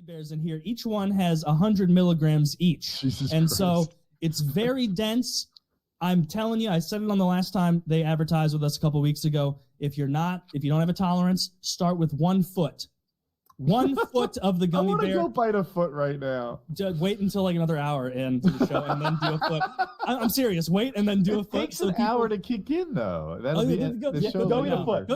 bears in here. Each one has 100 milligrams each. Jesus and Christ. So it's very dense. I'm telling you, I said it on the last time they advertised with us a couple weeks ago. If you don't have a tolerance, start with 1 foot. 1 foot of the gummy bear. I want to go bite a foot right now. Wait until like another hour into the show and then do a foot. I'm serious. Wait and then do a foot. It takes an hour to kick in, though. That'll be it. Go eat a foot.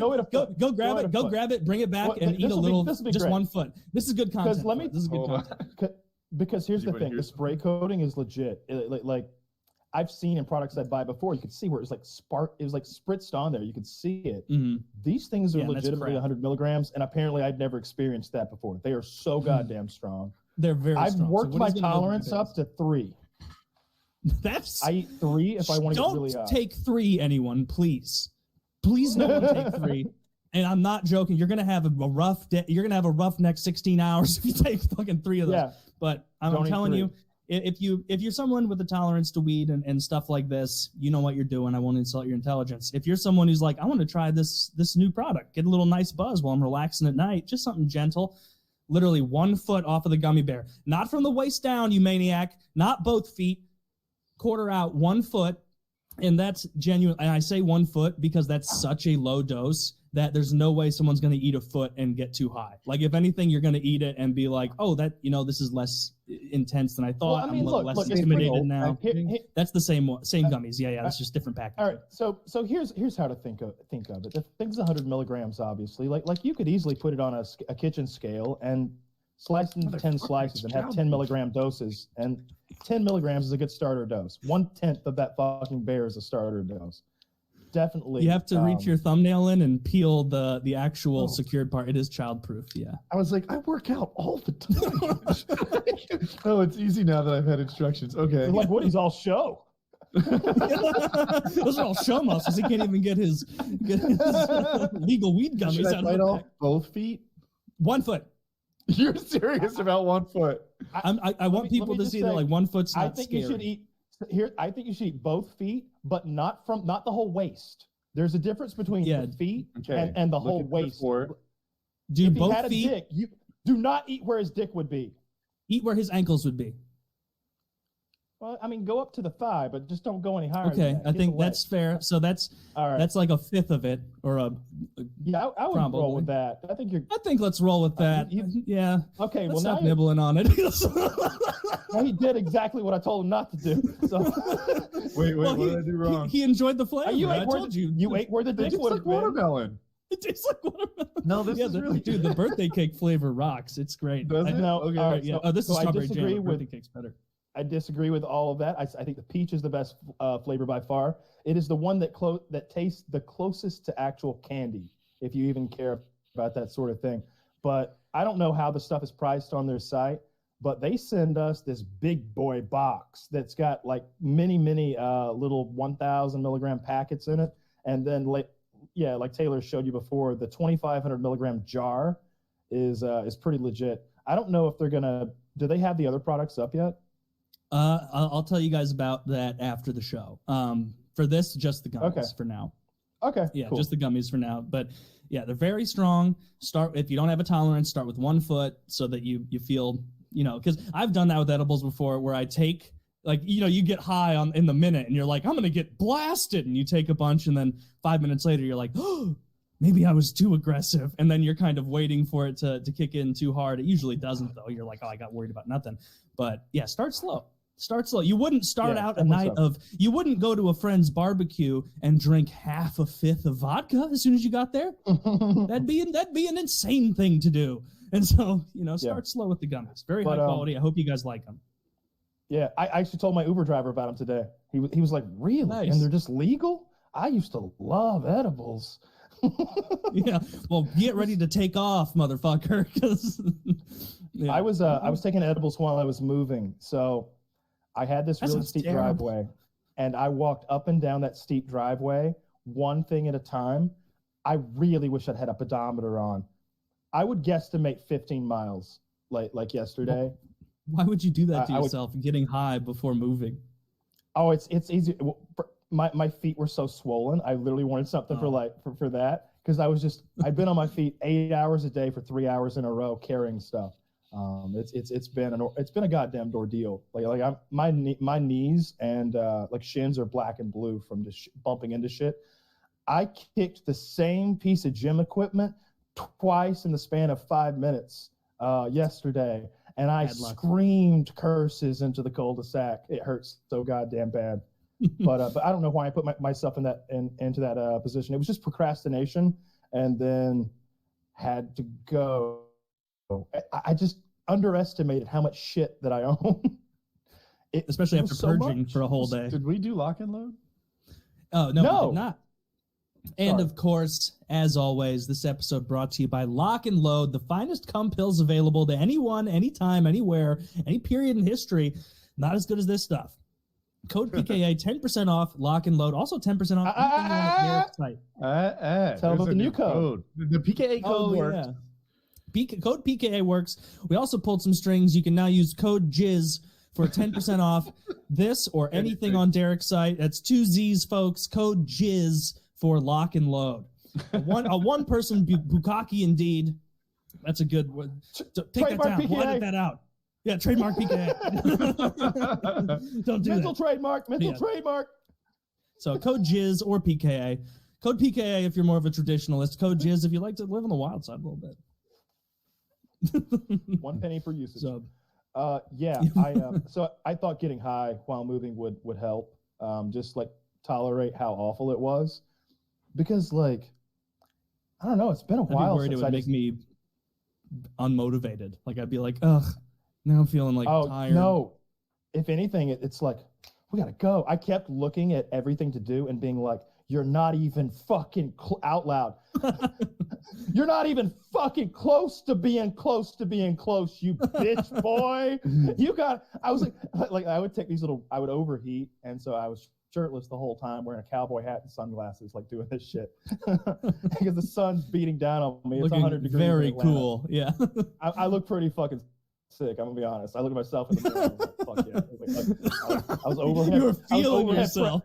Go grab it, bring it back, and eat a little, just 1 foot. This is good content. This is good content. Because here's the thing. The spray coating is legit. Like I've seen in products I buy before, you could see where it was like spritzed on there. You could see it. Mm-hmm. These things are legitimately 100 milligrams, and apparently I'd never experienced that before. They are so goddamn strong. They're very strong. I've worked my tolerance up to 3. I eat 3 if I want to get really high. Don't take 3, anyone, please. Please no one take 3. And I'm not joking. You're gonna have a rough day. You're gonna have a rough next 16 hours if you take fucking 3 of those. Yeah. But I'm telling you, if you're someone with a tolerance to weed and stuff like this, you know what you're doing. I won't insult your intelligence. If you're someone who's like, I want to try this new product, get a little nice buzz while I'm relaxing at night, just something gentle. Literally 1 foot off of the gummy bear, not from the waist down, you maniac. Not both feet. Quarter out 1 foot, and that's genuine. And I say 1 foot because that's such a low dose that there's no way someone's going to eat a foot and get too high. Like, if anything, you're going to eat it and be like, oh, that, this is less intense than I thought. Well, I mean, I'm a little less intimidated now. That's the same gummies. Yeah, that's just different packaging. All right, so here's how to think of it. The thing's 100 milligrams, obviously. Like you could easily put it on a kitchen scale and slice it into 10 slices and have 10 milligram doses. And 10 milligrams is a good starter dose. 1/10 of that fucking bear is a starter dose. Definitely. You have to reach your thumbnail in and peel the actual secured part. It is childproof, yeah. I was like, I work out all the time. Oh, it's easy now that I've had instructions. Okay. Like Woody's all show. Those are all show muscles. He can't even get his legal weed gummies Should I bite off both feet? 1 foot. You're serious about 1 foot? I want people to see that like 1 foot's not scary. You should eat. I think you should eat both feet, but not the whole waist. There's a difference between the feet and the whole waist. Do both feet? Dick, you do not eat where his dick would be. Eat where his ankles would be. Well, I mean, go up to the thigh, but just don't go any higher. Okay, I think that's fair. So that's that's like 1/5 of it, or a yeah. I would roll with that. I think let's roll with that. Yeah. Okay. Let's well, stop nibbling on it. Well, he did exactly what I told him not to do. So wait, what did I do wrong? He enjoyed the flavor. I told you. You ate where the dick would have been. Watermelon. It tastes like watermelon. No, this is really dude. The birthday cake flavor rocks. It's great. Does it? No. Okay. All right, yeah. This is strawberry jam. Birthday cake's better. I disagree with all of that. I think the peach is the best flavor by far. It is the one that tastes the closest to actual candy, if you even care about that sort of thing. But I don't know how the stuff is priced on their site, but they send us this big boy box that's got like many little 1,000 milligram packets in it. And then, like Taylor showed you before, the 2,500 milligram jar is pretty legit. I don't know if they're going to – do they have the other products up yet? I'll tell you guys about that after the show. For this, just the gummies for now. Okay. Yeah, cool. just the gummies for now. But yeah, they're very strong. If you don't have a tolerance, start with 1 foot so that you feel, because I've done that with edibles before, where I take you get high in the minute and you're like, I'm gonna get blasted, and you take a bunch, and then 5 minutes later you're like, oh, maybe I was too aggressive, and then you're kind of waiting for it to kick in too hard. It usually doesn't, though. You're like, oh, I got worried about nothing. But yeah, start slow. Start slow. You wouldn't start out a night you wouldn't go to a friend's barbecue and drink 1/5 of vodka as soon as you got there. That'd be an insane thing to do. And so, start slow with the gummies. Very high quality. I hope you guys like them. Yeah, I actually told my Uber driver about them today. He was like, really? Nice. And they're just legal? I used to love edibles. Yeah, well, get ready to take off, motherfucker. I was taking edibles while I was moving, so I had this really steep driveway, and I walked up and down that steep driveway, one thing at a time. I really wish I'd had a pedometer on. I would guesstimate 15 miles like yesterday. Why would you do that to yourself, getting high before moving? Oh, it's easy. My feet were so swollen. I literally wanted something for that, because I'd been on my feet 8 hours a day for 3 hours in a row carrying stuff. It's been a goddamn ordeal. My knees and like shins are black and blue from just bumping into shit. I kicked the same piece of gym equipment twice in the span of 5 minutes yesterday, and I screamed curses into the cul-de-sac. It hurts so goddamn bad. But I don't know why I put myself into that position. It was just procrastination, and then had to go. I just underestimated how much shit that I own. Especially after purging for a whole day. Did we do lock and load? Oh, no, we did not. And of course, as always, this episode brought to you by Lock and Load, the finest cum pills available to anyone, anytime, anywhere, any period in history. Not as good as this stuff. Code PKA, 10% off Lock and Load. Also 10% off anything on the Derek site. Tell them the new code. The PKA code works. Yeah. Code PKA works. We also pulled some strings. You can now use code JIZ for 10% off this or anything on Derek's site. That's 2 Z's, folks. Code JIZ for Lock and Load. A one-person bukkake indeed. That's a good one. Take that down. We'll edit that out. Yeah, trademark PKA. Don't do mental that. Mental trademark. So code JIZ or PKA. Code PKA if you're more of a traditionalist. Code JIZ if you like to live on the wild side a little bit. 1 penny per usage. So, so I thought getting high while moving would help. Just like tolerate how awful it was, because like I don't know, it's been a while. I'd be worried it would make me unmotivated. Like I'd be like, ugh, now I'm feeling like tired. No, if anything, it's like we gotta go. I kept looking at everything to do and being like, you're not even fucking out loud. You're not even fucking close to being close, you bitch boy. I was like I would take these I would overheat, and so I was shirtless the whole time, wearing a cowboy hat and sunglasses, like doing this shit. Because the sun's beating down on me. It's looking 100 degrees. Very cool. Yeah. I look pretty fucking sick, I'm gonna be honest. I look at myself in the mirror and I'm like, fuck yeah. I was overhead. You were feeling yourself.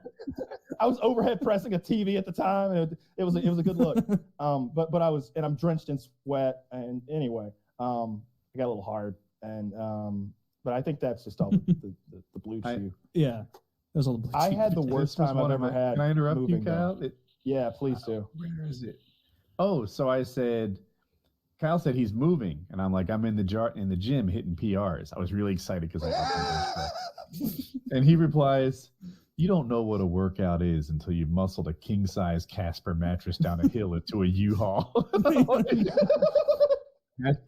I was overhead pressing a TV at the time, and it was a good look. But I was, and I'm drenched in sweat, and anyway, I got a little hard, and but I think that's just all the blue chew. Yeah, there's all the blue chew. I had the worst time I've ever had. Can I interrupt you, Kyle? Yeah, please do. Where is it? Oh, so I said, Kyle said he's moving, and I'm like, I'm in the gym hitting PRs. I was really excited because I thought and he replies, you don't know what a workout is until you've muscled a king-size Casper mattress down a hill into a U-Haul.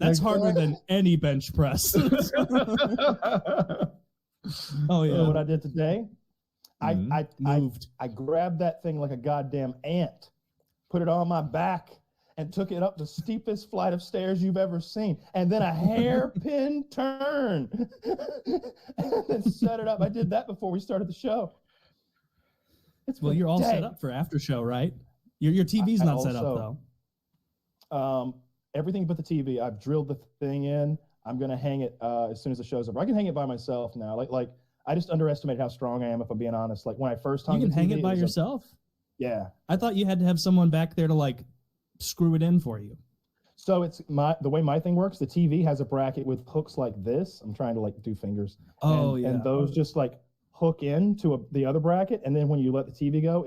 That's harder than any bench press. Oh yeah. You know what I did today? I moved. I grabbed that thing like a goddamn ant, put it on my back, and took it up the steepest flight of stairs you've ever seen, and then a hairpin turn, and then set it up. I did that before we started the show. You're all set up for after show, right? Your TV's not set up though. Everything but the TV. I've drilled the thing in. I'm gonna hang it as soon as the show's over. I can hang it by myself now. Like I just underestimated how strong I am, if I'm being honest. Like when I first hung you can the TV, hang it by yourself. Yeah. I thought you had to have someone back there to like screw it in for you. So it's the way my thing works. The TV has a bracket with hooks like this. I'm trying to like do fingers. And those just like hook into the other bracket, and then when you let the TV go,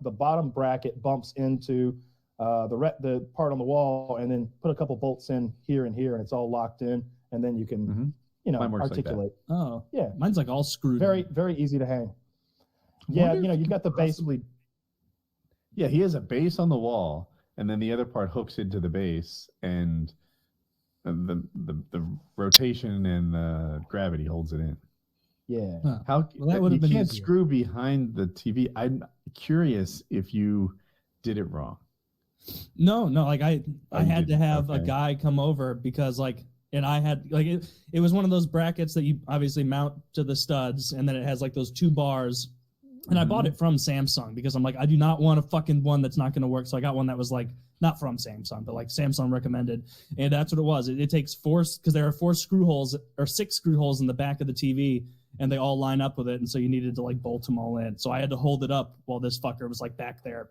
the bottom bracket bumps into the part on the wall, and then put a couple bolts in here, and it's all locked in, and then you can articulate. Like oh yeah, mine's like all screwed. Very very easy to hang. Yeah, you got the base. Yeah, he has a base on the wall, and then the other part hooks into the base, and the rotation and the gravity holds it in. Yeah. Huh. How that would have been can't easier. Screw behind the TV. I'm curious if you did it wrong. No. Like I had to have a guy come over because and I had it was one of those brackets that you obviously mount to the studs, and then it has like those 2 bars. And I bought it from Samsung because I'm like, I do not want a fucking one that's not going to work. So I got one that was like, not from Samsung, but like Samsung recommended. And that's what it was. It takes 4, because there are 4 screw holes or 6 screw holes in the back of the TV, and they all line up with it. And so you needed to like bolt them all in. So I had to hold it up while this fucker was like back there.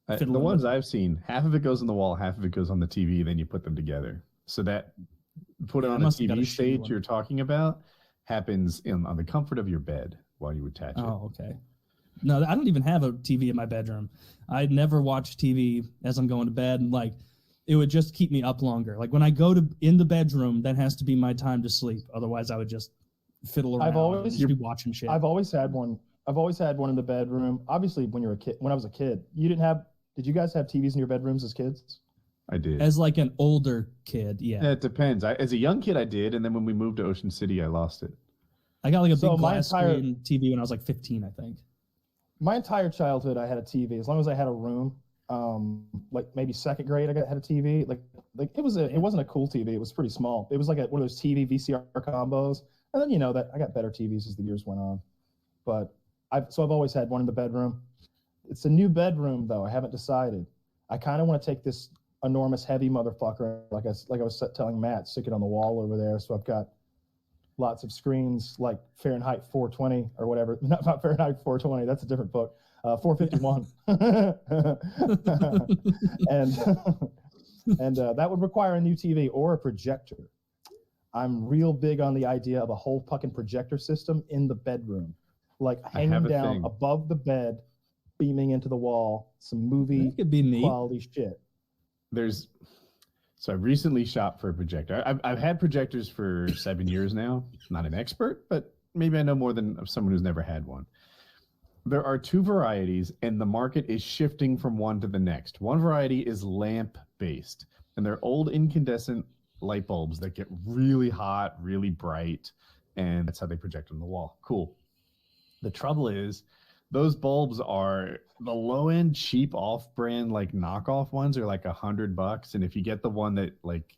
The ones I've seen, half of it goes on the wall, half of it goes on the TV, then you put them together. So that put it on a TV stage you're talking about, happens on the comfort of your bed while you attach it. Oh, okay. No, I don't even have a TV in my bedroom. I never watch TV as I'm going to bed, and like it would just keep me up longer. Like when I go to in the bedroom, that has to be my time to sleep. Otherwise, I would just fiddle around. Just be watching shit. I've always had one. I've always had one in the bedroom. Obviously, when you're a kid, when I was a kid, you didn't have. Did you guys have TVs in your bedrooms as kids? I did. As like an older kid, yeah. It depends. As a young kid, I did, and then when we moved to Ocean City, I lost it. I got like a big glass screen TV when I was like 15, I think. My entire childhood, I had a TV. As long as I had a room, like maybe second grade, I had a TV. Like it wasn't a cool TV. It was pretty small. It was like one of those TV VCR combos. And then that I got better TVs as the years went on. But I've always had one in the bedroom. It's a new bedroom though. I haven't decided. I kind of want to take this enormous heavy motherfucker, like I was telling Matt, stick it on the wall over there. So I've got lots of screens like Fahrenheit 420 or whatever. Not Fahrenheit 420. That's a different book. 451. and that would require a new TV or a projector. I'm real big on the idea of a whole fucking projector system in the bedroom, like hanging down above the bed, beaming into the wall, some movie quality shit. So I recently shopped for a projector. I've had projectors for 7 years now. Not an expert, but maybe I know more than someone who's never had one. There are two varieties, and the market is shifting from one to the next. One variety is lamp-based, and they're old incandescent light bulbs that get really hot, really bright, and that's how they project on the wall. Cool. The trouble is, those bulbs are the low-end, cheap, off-brand, like knockoff ones are like $100, and if you get the one that like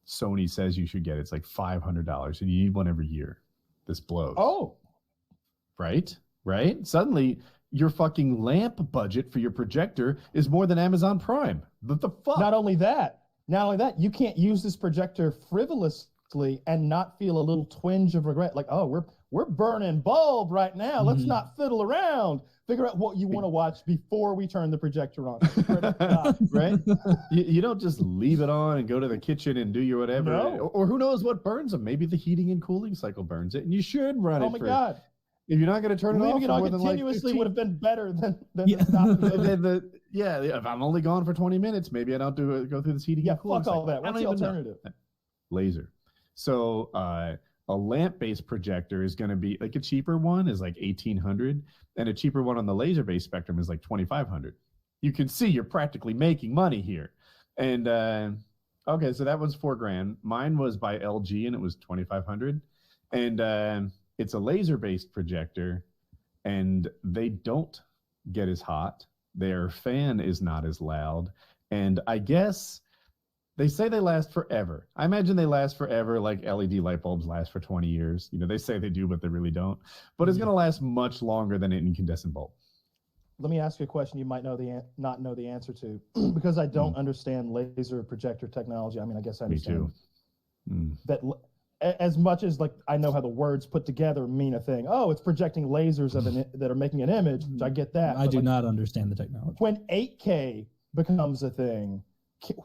Sony says you should get, it's like $500, and you need one every year. This blows. Oh, right. Suddenly, your fucking lamp budget for your projector is more than Amazon Prime. What the fuck? Not only that, you can't use this projector frivolously and not feel a little twinge of regret. Like, oh, we're burning bulb right now. Let's not fiddle around. Figure out what you want to watch before we turn the projector on. Right? You don't just leave it on and go to the kitchen and do your whatever. No. Or who knows what burns them. Maybe the heating and cooling cycle burns it, and you should run it. Oh my God. If you're not going to turn it off, leaving it on continuously would have been better than if I'm only gone for 20 minutes, maybe I don't go through this heating and cooling cycle. Fuck all that. What's the alternative? Laser. So a lamp-based projector is going to be like a cheaper one is like $1,800, and a cheaper one on the laser-based spectrum is like $2,500. You can see you're practically making money here. And okay, so that was $4,000. Mine was by LG, and it was $2,500. And it's a laser-based projector, and they don't get as hot. Their fan is not as loud, and I guess they say they last forever. I imagine they last forever, like LED light bulbs last for 20 years. They say they do, but they really don't. But it's going to last much longer than an incandescent bulb. Let me ask you a question you might not know the answer to, because I don't understand laser projector technology. I mean, I guess I understand. Me too. That as much as like I know how the words put together mean a thing. Oh, it's projecting lasers that are making an image, which I get that. I do not understand the technology. When 8K becomes a thing,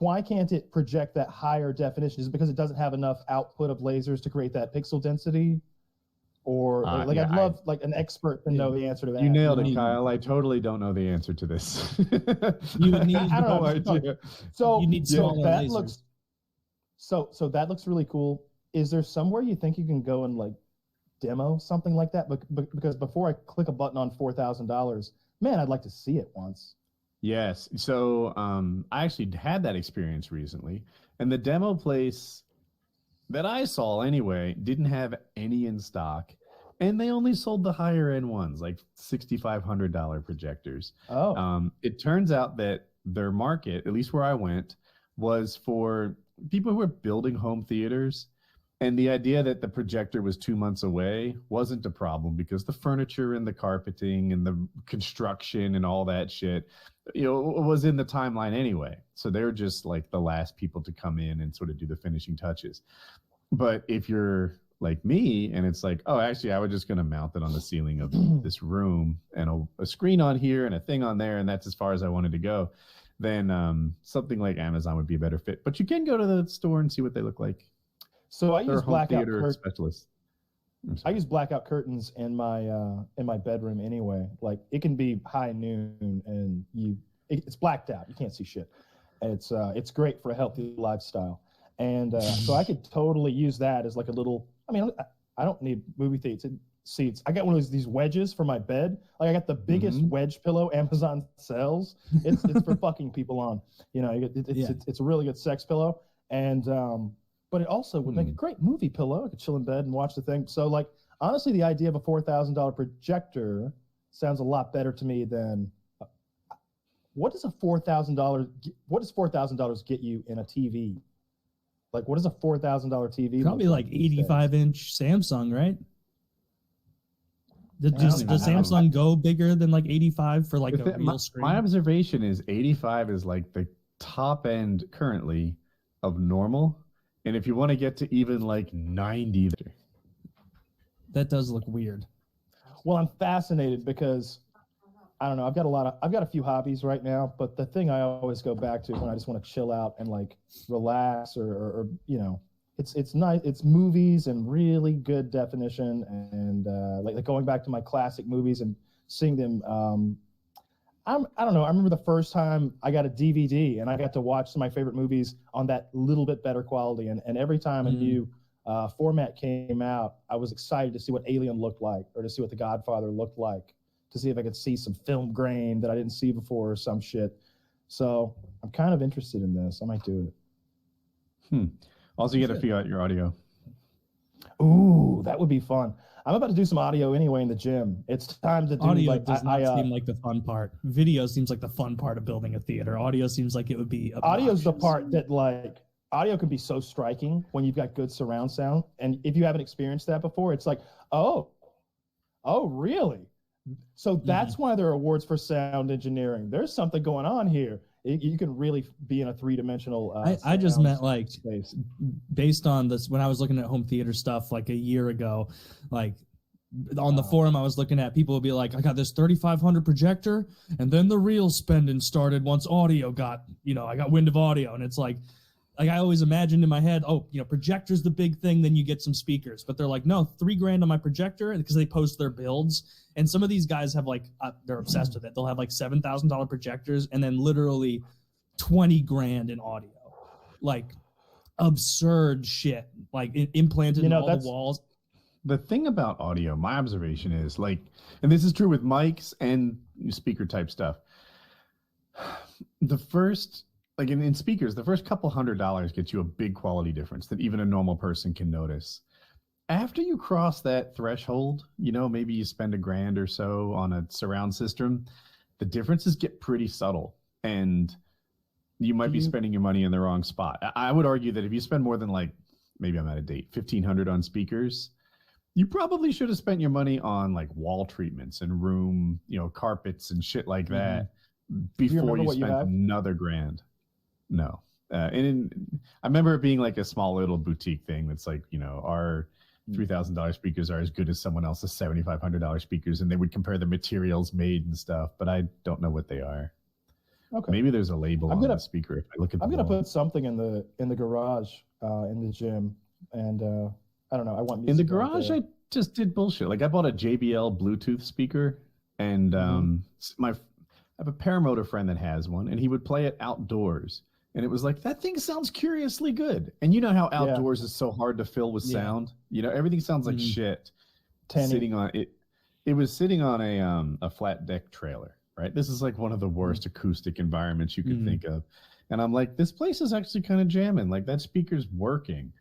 why can't it project that higher definition? Is it because it doesn't have enough output of lasers to create that pixel density? Or I'd love like an expert to know the answer to that. You nailed it, Kyle. I totally don't know the answer to this. You would need I don't know. idea. So you need smaller that lasers. looks so that looks really cool. Is there somewhere you think you can go and like demo something like that? Because before I click a button on $4,000, man, I'd like to see it once. Yes. So I actually had that experience recently, and the demo place that I saw anyway didn't have any in stock, and they only sold the higher end ones, like $6,500 projectors. Oh. It turns out that their market, at least where I went, was for people who are building home theaters. And the idea that the projector was 2 months away wasn't a problem because the furniture and the carpeting and the construction and all that shit, was in the timeline anyway. So they're just like the last people to come in and sort of do the finishing touches. But if you're like me and it's like, oh, actually, I was just going to mount it on the ceiling of this room and a screen on here and a thing on there, and that's as far as I wanted to go, then something like Amazon would be a better fit. But you can go to the store and see what they look like. So I They're use home blackout theater specialists. I use blackout curtains in my bedroom anyway. Like it can be high noon and it's blacked out. You can't see shit. And it's great for a healthy lifestyle. And so I could totally use that as like a little. I mean, I don't need movie theater seats. I got one of these wedges for my bed. Like I got the biggest wedge pillow Amazon sells. It's for fucking people on. You know, it's a really good sex pillow. And but it also would make a great movie pillow. I could chill in bed and watch the thing. So like honestly, the idea of a $4,000 projector sounds a lot better to me than what does $4,000 get you in a TV? Like what is a $4,000 TV? Probably like 85-inch Samsung, right? Does Samsung go bigger than like 85 for like a real screen? My observation is 85 is like the top end currently of normal. And if you want to get to even like 90, that does look weird. Well, I'm fascinated because I don't know. I've got a few hobbies right now, but the thing I always go back to when I just want to chill out and like relax or you know, it's nice. It's movies and really good definition and like going back to my classic movies and seeing them. I don't know. I remember the first time I got a DVD and I got to watch some of my favorite movies on that little bit better quality. And every time a new format came out, I was excited to see what Alien looked like or to see what The Godfather looked like, to see if I could see some film grain that I didn't see before or some shit. So I'm kind of interested in this. I might do it. Also, you got to figure out your audio. Ooh, that would be fun. I'm about to do some audio anyway in the gym. It's time to do audio. Like, does not seem like the fun part. Video seems like the fun part of building a theater. Audio seems like it would be obnoxious. Audio's the part that like audio can be so striking when you've got good surround sound. And if you haven't experienced that before, it's like, oh, really? So that's why there are awards for sound engineering. There's something going on here. You can really be in a three-dimensional I just meant like space. Based on this, when I was looking at home theater stuff like a year ago, like on the forum I was looking at, people would be like, I got this 3500 projector and then the real spending started once audio got, I got wind of audio. And it's like I always imagined in my head, projector's the big thing, then you get some speakers. But they're like, no, $3,000 on my projector, because they post their builds. And some of these guys have like, they're obsessed with it. They'll have like $7,000 projectors and then literally $20,000 in audio. Like absurd shit, like implanted in all the walls. The thing about audio, my observation is like, and this is true with mics and speaker type stuff. Like in speakers, the first couple $100 gets you a big quality difference that even a normal person can notice. After you cross that threshold, maybe you spend $1,000 or so on a surround system, the differences get pretty subtle and you might be spending your money in the wrong spot. I would argue that if you spend more than maybe I'm out of date, $1,500 on speakers, you probably should have spent your money on like wall treatments and room, carpets and shit like that before you spent another $1,000. No. I remember it being like a small little boutique thing that's like, our $3,000 speakers are as good as someone else's $7,500 speakers, and they would compare the materials made and stuff, but I don't know what they are. Okay. Maybe there's a label on the speaker if I look at the I'm going to put something in the garage in the gym, and I don't know. I want music in the garage. I just did bullshit. Like I bought a JBL Bluetooth speaker, and I have a Paramotor friend that has one, and he would play it outdoors. And it was like, that thing sounds curiously good. And you know how outdoors is so hard to fill with sound? Everything sounds like shit. Sitting on it. It was sitting on a flat deck trailer, right? This is like one of the worst acoustic environments you could think of. And I'm like, this place is actually kind of jamming. Like that speaker's working.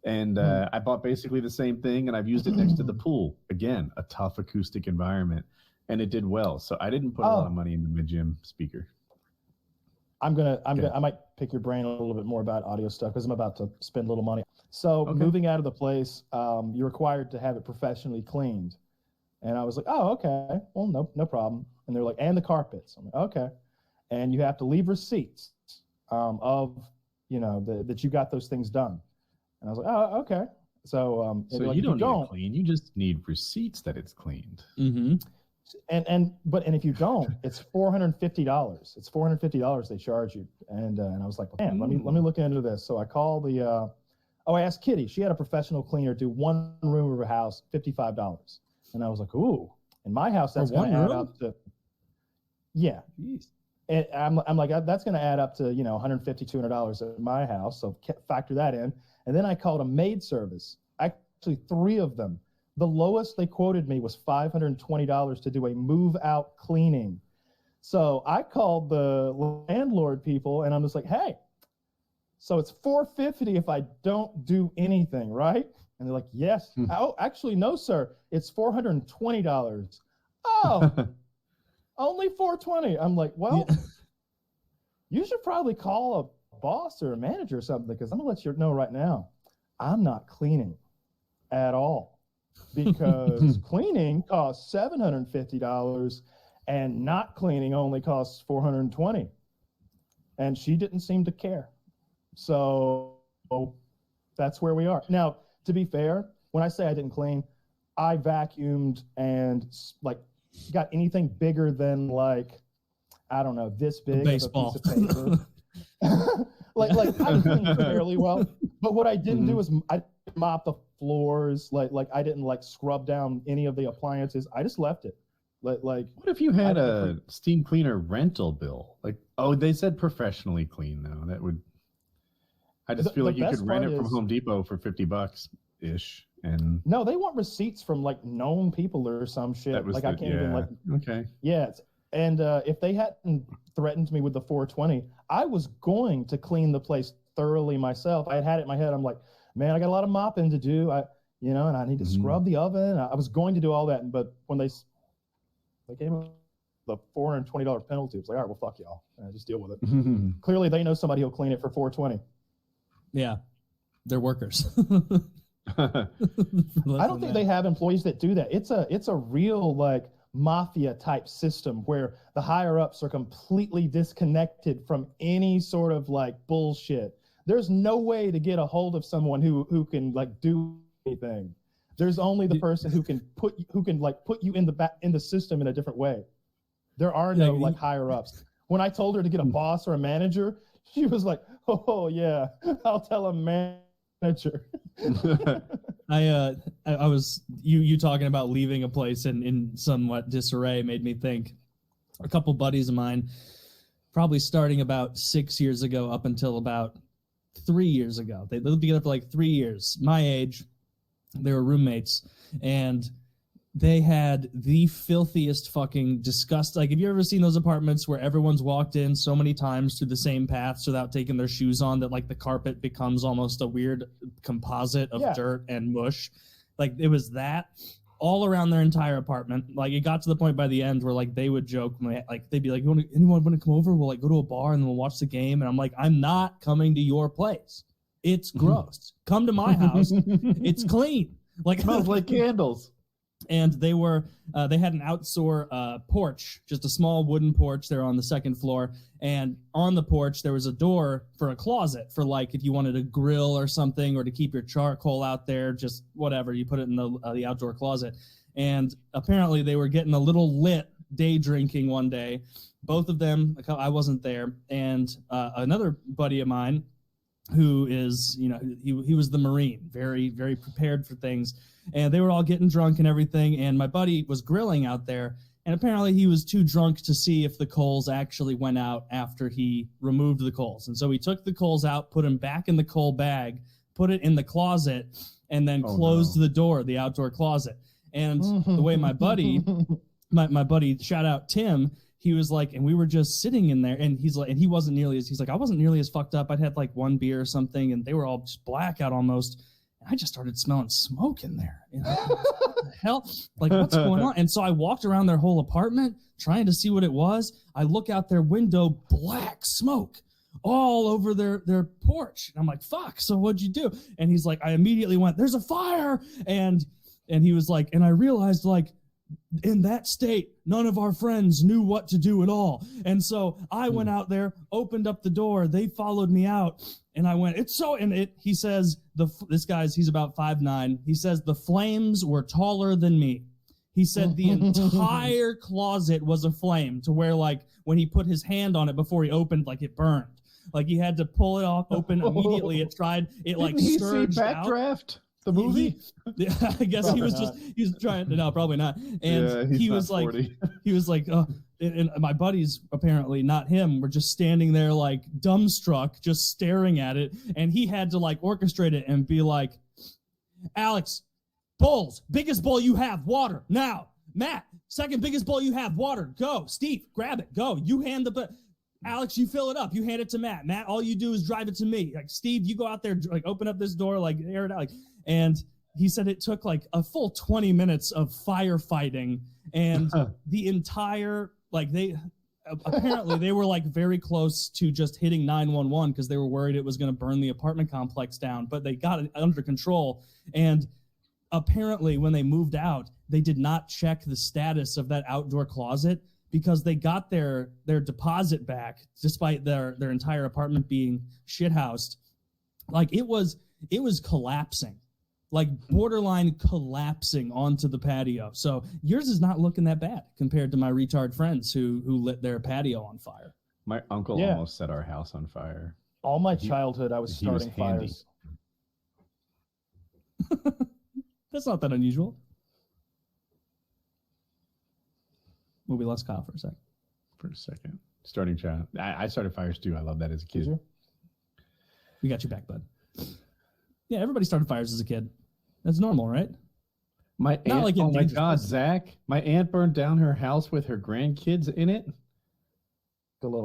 And I bought basically the same thing, and I've used it next to the pool. Again, a tough acoustic environment. And it did well. So I didn't put a lot of money into the gym speaker. I might pick your brain a little bit more about audio stuff because I'm about to spend a little money. So moving out of the place, you're required to have it professionally cleaned. And I was like, oh, okay. Well, no problem. And they're like, and the carpets. I'm like, okay. And you have to leave receipts of, that you got those things done. And I was like, oh, okay. So, so you don't need it clean. You just need receipts that it's cleaned. Mm-hmm. And if you don't, it's $450. It's $450 they charge you. And I was like, man, let me look into this. So I call the Oh, I asked Kitty. She had a professional cleaner do one room of her house, $55. And I was like, ooh, in my house, that's going to add up to, yeah. Jeez. And I'm like, that's going to add up to, $150, $200 at my house. So factor that in. And then I called a maid service. Actually, 3 of them. The lowest they quoted me was $520 to do a move out cleaning. So I called the landlord people and I'm just like, hey, so it's $450 if I don't do anything, right? And they're like, yes. Oh, actually, no, sir. It's $420. Oh, only $420. I'm like, well, you should probably call a boss or a manager or something, because I'm going to let you know right now, I'm not cleaning at all, because cleaning costs $750 and not cleaning only costs $420. And she didn't seem to care. So that's where we are. Now, to be fair, when I say I didn't clean, I vacuumed and like got anything bigger than like, I don't know, this big of a piece of paper. like I cleaned fairly well. But what I didn't do is I didn't mop the floors. Like I didn't like scrub down any of the appliances. I just left it. Like what if you had a steam cleaner rental bill? Like, oh, they said professionally clean though. That would. I just feel like you could rent it from Home Depot for $50 ish. And no, they want receipts from like known people or some shit. Like I can't even like. Okay. Yeah, and if they hadn't threatened me with the $420, I was going to clean the place thoroughly myself. I had it in my head. I'm like, man, I got a lot of mopping to do. And I need to scrub the oven. I was going to do all that, but when they gave me the $420 penalty, it was like, all right, well, fuck y'all. Just deal with it. Clearly, they know somebody who'll clean it for $420. Yeah, they're workers. I don't think they have employees that do that. It's a real like mafia type system where the higher ups are completely disconnected from any sort of like bullshit. There's no way to get a hold of someone who can like do anything. There's only the person who can put you in the system in a different way. There are no like higher ups. When I told her to get a boss or a manager, she was like, "Oh yeah, I'll tell a manager." I was you talking about leaving a place in somewhat disarray made me think. A couple buddies of mine, probably starting about 6 years ago up until about 3 years ago. They lived together for like 3 years. My age, they were roommates, and they had the filthiest fucking disgust. Like, have you ever seen those apartments where everyone's walked in so many times through the same paths without taking their shoes on that like the carpet becomes almost a weird composite of dirt and mush? Like, it was that all around their entire apartment. Like, it got to the point by the end where like they would joke, like they'd be like, anyone want to come over? We'll like go to a bar and then we'll watch the game. And I'm like, I'm not coming to your place. It's gross. Come to my house. It's clean. Like, smells like candles. And they had an outdoor porch, just a small wooden porch there on the second floor. And on the porch, there was a door for a closet for like if you wanted to grill or something or to keep your charcoal out there, just whatever, you put it in the outdoor closet. And apparently they were getting a little lit day drinking one day. Both of them, I wasn't there. And another buddy of mine who is, he was the Marine, very, very prepared for things. And they were all getting drunk and everything. And my buddy was grilling out there. And apparently he was too drunk to see if the coals actually went out after he removed the coals. And so he took the coals out, put them back in the coal bag, put it in the closet, and then closed the door, the outdoor closet. And the way my buddy, my buddy, shout out Tim, he was like, and we were just sitting in there, and he's like, and he wasn't nearly as, he's like, I wasn't nearly as fucked up. I'd had like one beer or something, and they were all just blackout almost. And I just started smelling smoke in there. What the hell? Like, what's going on? And so I walked around their whole apartment trying to see what it was. I look out their window, black smoke all over their porch. And I'm like, fuck, so what'd you do? And he's like, I immediately went, there's a fire. And he was like, and I realized like, in that state, none of our friends knew what to do at all. And so I went out there, opened up the door. They followed me out. And I went, he says, he's about 5'9". He says, the flames were taller than me. He said the entire closet was aflame to where like when he put his hand on it before he opened, like it burned. Like he had to pull it off open immediately. It like surged out. Backdraft the movie? I guess he was trying to, no, probably not. And he was like, and my buddies, apparently not him, were just standing there like dumbstruck, just staring at it. And he had to like orchestrate it and be like, Alex, bowls, biggest bowl you have, water, now. Matt, second biggest bowl you have, water, go. Steve, grab it, go. You hand Alex, you fill it up. You hand it to Matt. Matt, all you do is drive it to me. Like, Steve, you go out there, like, open up this door, like, air it out. Like, and he said it took, like, a full 20 minutes of firefighting. And the entire, like, apparently they were, like, very close to just hitting 911 because they were worried it was going to burn the apartment complex down. But they got it under control. And apparently when they moved out, they did not check the status of that outdoor closet because they got their deposit back despite their entire apartment being shithoused. Like it was collapsing, like borderline collapsing onto the patio. So yours is not looking that bad compared to my retard friends who lit their patio on fire. My uncle almost set our house on fire. All my childhood, I was starting fires. That's not that unusual. We'll be less Kyle for a second. Starting child. I started fires too. I love that as a kid. We got you back, bud. Yeah, everybody started fires as a kid. That's normal, right? My aunt, like oh my God, Zach. My aunt burned down her house with her grandkids in it.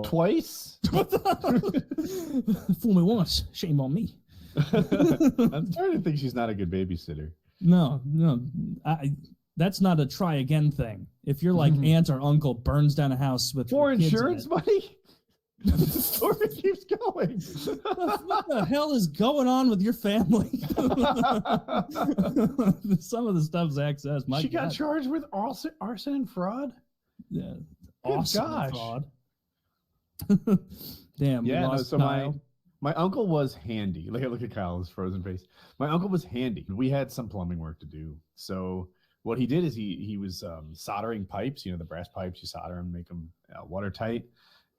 Twice? Fool me once, shame on me. I'm starting to think she's not a good babysitter. No. That's not a try again thing. If you're like aunt or uncle burns down a house with for insurance money, the story keeps going. What the hell is going on with your family? Some of the stuff Zach says. She got charged with arson and fraud. Yeah, awesome fraud. Damn. Yeah. No, so my uncle was handy. Look at Kyle's frozen face. My uncle was handy. We had some plumbing work to do, so. What he did is he was soldering pipes, the brass pipes, you solder them, make them watertight.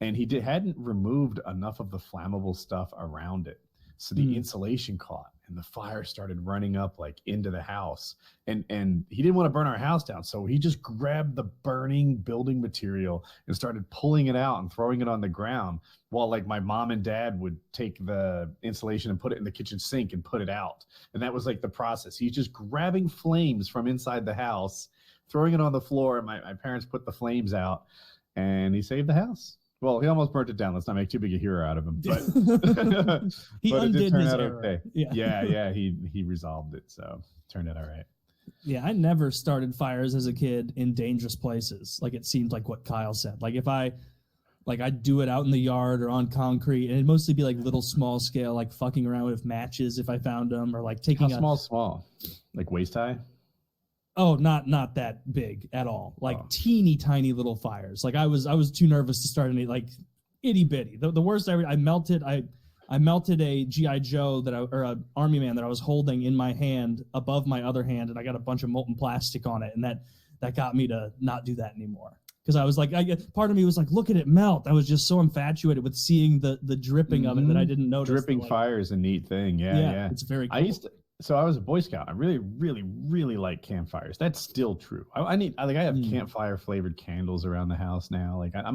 And he hadn't removed enough of the flammable stuff around it. So the insulation caught and the fire started running up like into the house. And he didn't want to burn our house down. So he just grabbed the burning building material and started pulling it out and throwing it on the ground while like my mom and dad would take the insulation and put it in the kitchen sink and put it out. And that was like the process. He's just grabbing flames from inside the house, throwing it on the floor. And my parents put the flames out and he saved the house. Well, he almost burnt it down. Let's not make too big a hero out of him. But, he but undid it did turn his out error. okay. Yeah. He resolved it. So it turned out all right. Yeah, I never started fires as a kid in dangerous places. Like it seemed like what Kyle said. Like if I'd do it out in the yard or on concrete, and it'd mostly be like little small scale, like fucking around with matches if I found them, or like taking small, like waist high. Oh, not that big at all. Like teeny tiny little fires. Like I was too nervous to start any like itty bitty. The worst I melted a GI Joe or a army man that I was holding in my hand above my other hand, and I got a bunch of molten plastic on it, and that got me to not do that anymore. Because I was like, part of me was like, look at it melt. I was just so infatuated with seeing the dripping of it that I didn't notice. Dripping fire is a neat thing. Yeah. It's very cool. So I was a Boy Scout. I really, really, really like campfires. That's still true. I have campfire flavored candles around the house now. Like I don't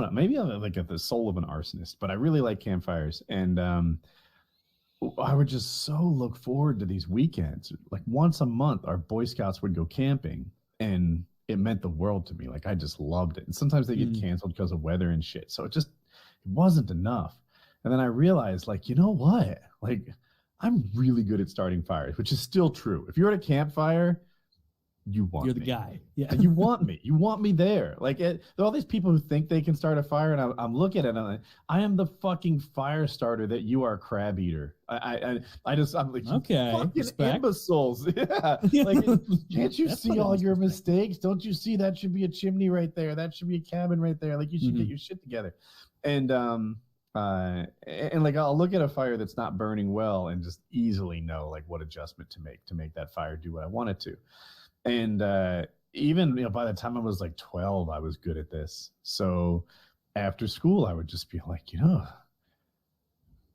know. Maybe I'm like at the soul of an arsonist, but I really like campfires. And I would just so look forward to these weekends. Like once a month, our Boy Scouts would go camping, and it meant the world to me. Like I just loved it. And sometimes they get canceled because of weather and shit. So it wasn't enough. And then I realized, like, you know what? Like, I'm really good at starting fires, which is still true. If you're at a campfire, you're the guy. Yeah. You want me. You want me there. Like, there are all these people who think they can start a fire, and I'm looking at it, and I'm like, I am the fucking fire starter that you are crab eater. I'm like, okay, fucking imbeciles. Yeah. Like, can't you see all your mistakes? Don't you see that should be a chimney right there? That should be a cabin right there. Like, you should get your shit together. And like I'll look at a fire that's not burning well and just easily know like what adjustment to make that fire do what I want it to. And even by the time I was like 12, I was good at this. So after school, I would just be like,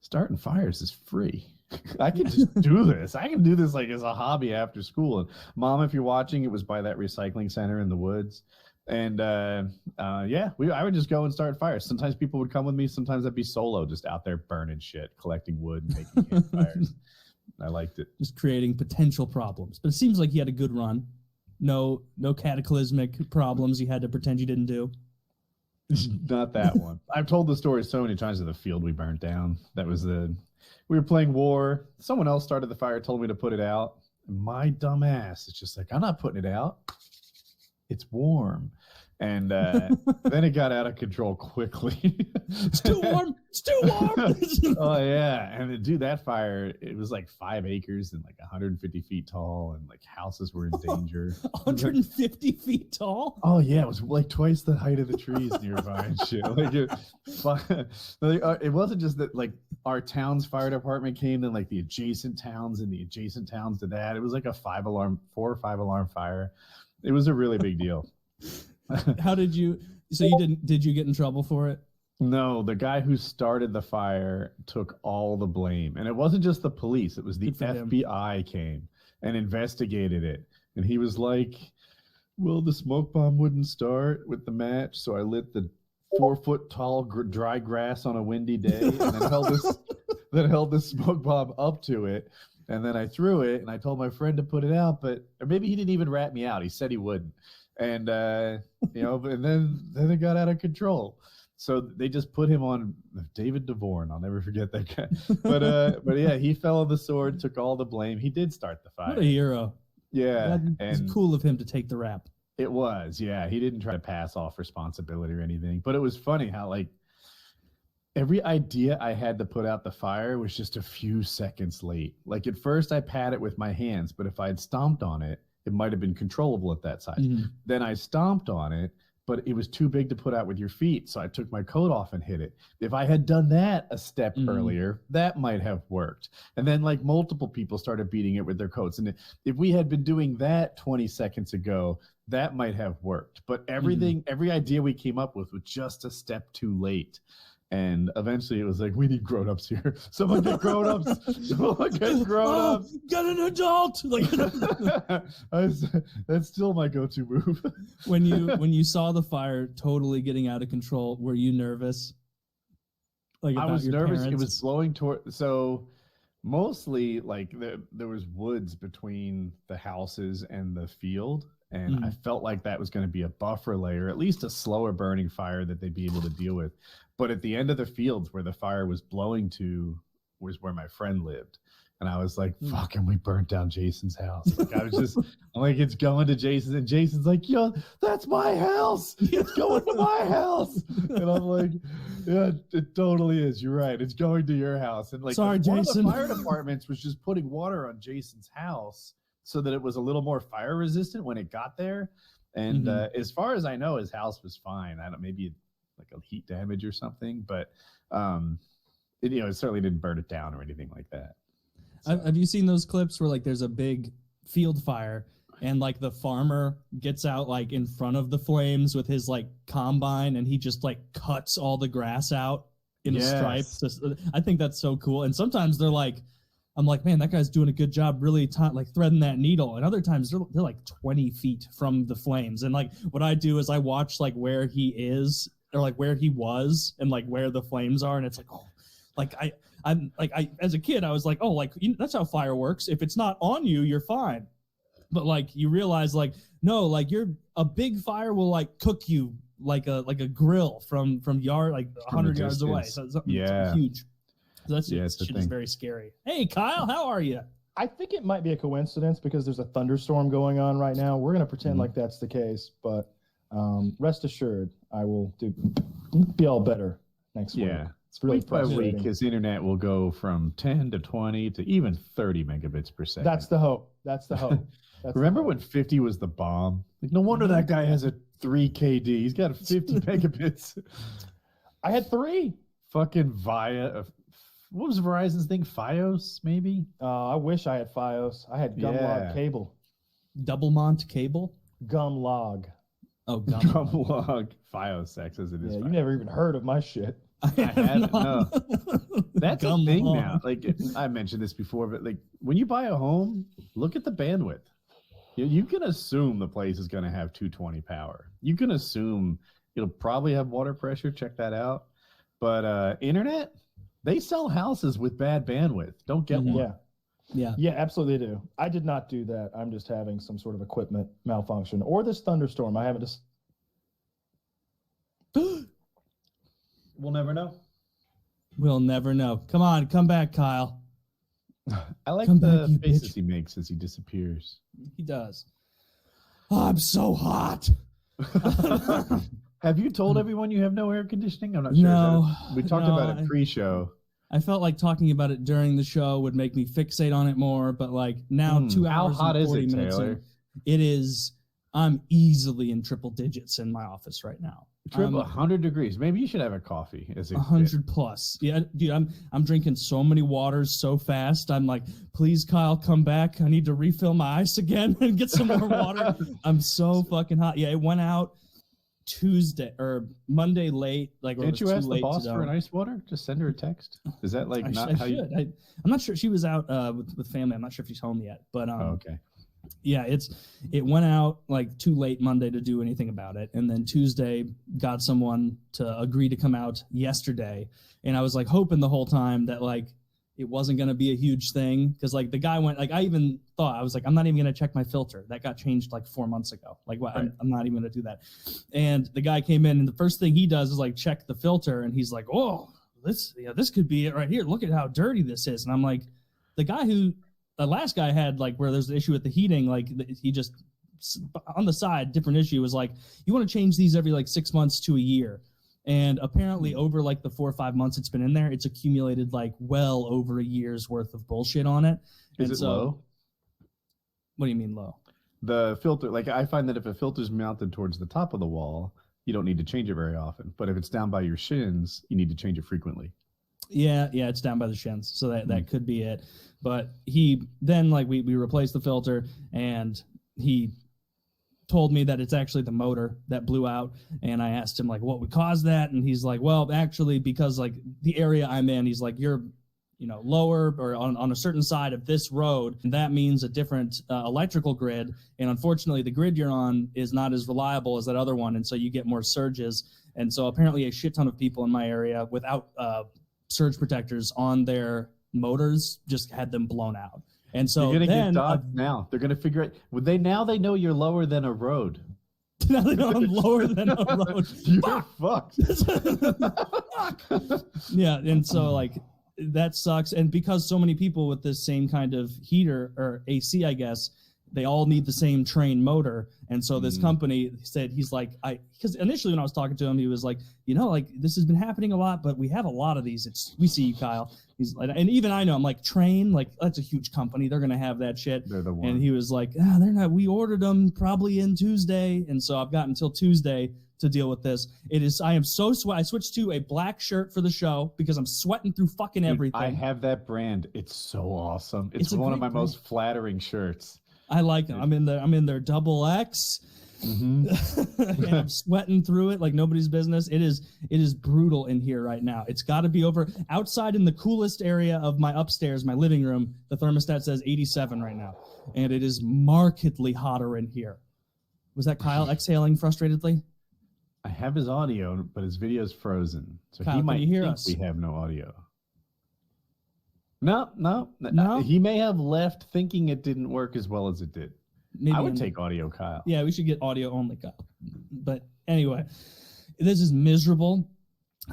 starting fires is free. I can just do this. I can do this like as a hobby after school. And Mom, if you're watching, it was by that recycling center in the woods. And I would just go and start fires. Sometimes people would come with me. Sometimes I'd be solo, just out there burning shit, collecting wood, and making campfires. I liked it. Just creating potential problems. But it seems like you had a good run. No cataclysmic problems you had to pretend you didn't do. Not that one. I've told the story so many times of the field we burnt down. We were playing war. Someone else started the fire, told me to put it out. My dumb ass is just like, I'm not putting it out. It's warm. And then it got out of control quickly. It's too warm. It's too warm. Oh, yeah. And to do that fire, it was like 5 acres and like 150 feet tall, and like houses were in danger. 150 feet tall? Oh, yeah. It was like twice the height of the trees nearby and shit. It wasn't just that like our town's fire department came, then like the adjacent towns and the adjacent towns to that. It was like a 4 or 5 alarm fire. It was a really big deal. Did you get in trouble for it? No, the guy who started the fire took all the blame. And it wasn't just the police. It was the FBI came and investigated it. And he was like, well, the smoke bomb wouldn't start with the match. So I lit the 4-foot tall dry grass on a windy day and then held this smoke bomb up to it. And then I threw it and I told my friend to put it out, or maybe he didn't even rat me out. He said he wouldn't. And, and then it got out of control. So they just put him on David DeVorn. I'll never forget that guy. But yeah, he fell on the sword, took all the blame. He did start the fire. What a hero. Yeah. It's cool of him to take the rap. It was, yeah. He didn't try to pass off responsibility or anything. But it was funny how like every idea I had to put out the fire was just a few seconds late. Like at first I pat it with my hands, but if I had stomped on it, it might have been controllable at that size. Mm-hmm. Then I stomped on it, but it was too big to put out with your feet. So I took my coat off and hit it. If I had done that a step earlier, that might have worked. And then like multiple people started beating it with their coats. And if we had been doing that 20 seconds ago, that might have worked. But every idea we came up with was just a step too late. And eventually it was like, we need grown-ups here. Someone get grown-ups. Someone get grown-ups. Get an adult. That's still my go-to move. When you saw the fire totally getting out of control, were you nervous? Like I was nervous. Parents? It was blowing toward. So mostly like there was woods between the houses and the field. And I felt like that was going to be a buffer layer, at least a slower burning fire that they'd be able to deal with. But at the end of the fields where the fire was blowing to was where my friend lived. And I was like, fucking, we burnt down Jason's house. Like I'm like, it's going to Jason's. And Jason's like, yo, that's my house. It's going to my house. And I'm like, yeah, it totally is. You're right. It's going to your house. And like, sorry, Jason. One of the fire departments was just putting water on Jason's house so that it was a little more fire resistant when it got there. And as far as I know, his house was fine. Maybe like a heat damage or something, but it certainly didn't burn it down or anything like that. So. Have you seen those clips where like there's a big field fire and like the farmer gets out like in front of the flames with his like combine and he just like cuts all the grass out in a stripe? I think that's so cool. And sometimes they're like, I'm like, man, that guy's doing a good job really like threading that needle. And other times they're like 20 feet from the flames. And like what I do is I watch like where he is or like where he was and like where the flames are. And it's like, oh, like I'm like, as a kid, I was like, oh, like that's how fire works. If it's not on you, you're fine. But like you realize like, no, like a big fire will like cook you like a grill from yard, like 100 yards away. So it's huge. So that's shit is very scary. Hey, Kyle, how are you? I think it might be a coincidence because there's a thunderstorm going on right now. We're going to pretend like that's the case, but rest assured, I will be all better next week. Yeah. It's really week by week, his internet will go from 10 to 20 to even 30 megabits per second. That's the hope. Remember when 50 was the bomb? Like, no wonder that guy has a 3 KD. He's got a 50 megabits. I had 3. Fucking what was Verizon's thing? Fios, maybe? I wish I had Fios. I had Gumlog cable. Doublemont cable? Gumlog. Oh, Gummy. Gumlog Fiosex as it is. Yeah, you never even heard of my shit. I haven't. No. That's a thing Gumlog. now. Like I mentioned this before, but like when you buy a home, look at the bandwidth. You can assume the place is going to have 220 power. You can assume it'll probably have water pressure. Check that out. But internet, they sell houses with bad bandwidth. Don't get one. Yeah, absolutely they do. I did not do that. I'm just having some sort of equipment malfunction or this thunderstorm. I haven't just. We'll never know. We'll never know. Come on, come back, Kyle. I like Come the back, faces bitch. he makes as he disappears. He does. Oh, I'm so hot. Have you told everyone you have no air conditioning? I'm not sure. No, We talked about it pre-show. I felt like talking about it during the show would make me fixate on it more, but like now 2 hours How hot and is 40 it, minutes Taylor? in, it is. I'm easily in triple digits in my office right now. Triple 100 degrees. Maybe you should have a coffee. 100 plus. Yeah, dude, I'm drinking so many waters so fast. I'm like, please, Kyle, come back. I need to refill my ice again and get some more water. I'm so fucking hot. Yeah, it went out Tuesday or Monday late. Like, Can't you ask the boss to for an ice water? Just send her a text. Is that like not how you? I'm not sure. She was out with family. I'm not sure if she's home yet. But okay. Yeah, it went out like too late Monday to do anything about it, and then Tuesday got someone to agree to come out yesterday, and I was like hoping the whole time that like it wasn't going to be a huge thing because like the guy went like I even thought I was like I'm not even going to check my filter that got changed like 4 months ago like what right. I'm not even going to do that, and the guy came in and the first thing he does is like check the filter and he's like oh this could be it right here, look at how dirty this is, and I'm like the last guy had like where there's the issue with the heating, like he just on the side, different issue was like, you want to change these every like 6 months to a year. And apparently over like the 4 or 5 months it's been in there, it's accumulated like well over a year's worth of bullshit on it. Is it low? What do you mean low? The filter, like I find that if a filter's mounted towards the top of the wall, you don't need to change it very often. But if it's down by your shins, you need to change it frequently. Yeah, it's down by the shins, so that could be it. But he then like we replaced the filter, and he told me that it's actually the motor that blew out, and I asked him like what would cause that, and he's like, well, actually because like the area I'm in, he's like you're lower or on a certain side of this road, and that means a different electrical grid, and unfortunately the grid you're on is not as reliable as that other one, and so you get more surges, and so apparently a shit ton of people in my area without surge protectors on their motors just had them blown out. And so you're gonna then get dogged now. They're gonna figure it. They know you're lower than a road. Now they know I'm lower than a road. You're fucked. Yeah, and so like that sucks. And because so many people with this same kind of heater or AC, I guess, they all need the same train motor. And so this company said, he's like, because initially when I was talking to him, he was like, like this has been happening a lot, but we have a lot of these. We see you, Kyle. He's like, and even I know, I'm like, Train, like that's a huge company. They're going to have that shit. They're the one. And he was like, they're not, we ordered them probably in Tuesday. And so I've got until Tuesday to deal with this. I am so sweat. I switched to a black shirt for the show because I'm sweating through fucking everything. I have that brand. It's so awesome. It's one of my most flattering shirts. I like them. I'm in their double X. Mm-hmm. And I'm sweating through it like nobody's business. It is brutal in here right now. It's got to be over outside in the coolest area of my upstairs, my living room. The thermostat says 87 right now, and it is markedly hotter in here. Was that Kyle exhaling frustratedly? I have his audio, but his video's frozen, so Kyle, he might can you hear think us? we have no audio. No. No? He may have left thinking it didn't work as well as it did. Maybe I would take audio, Kyle. Yeah, we should get audio only, Kyle. But anyway, this is miserable.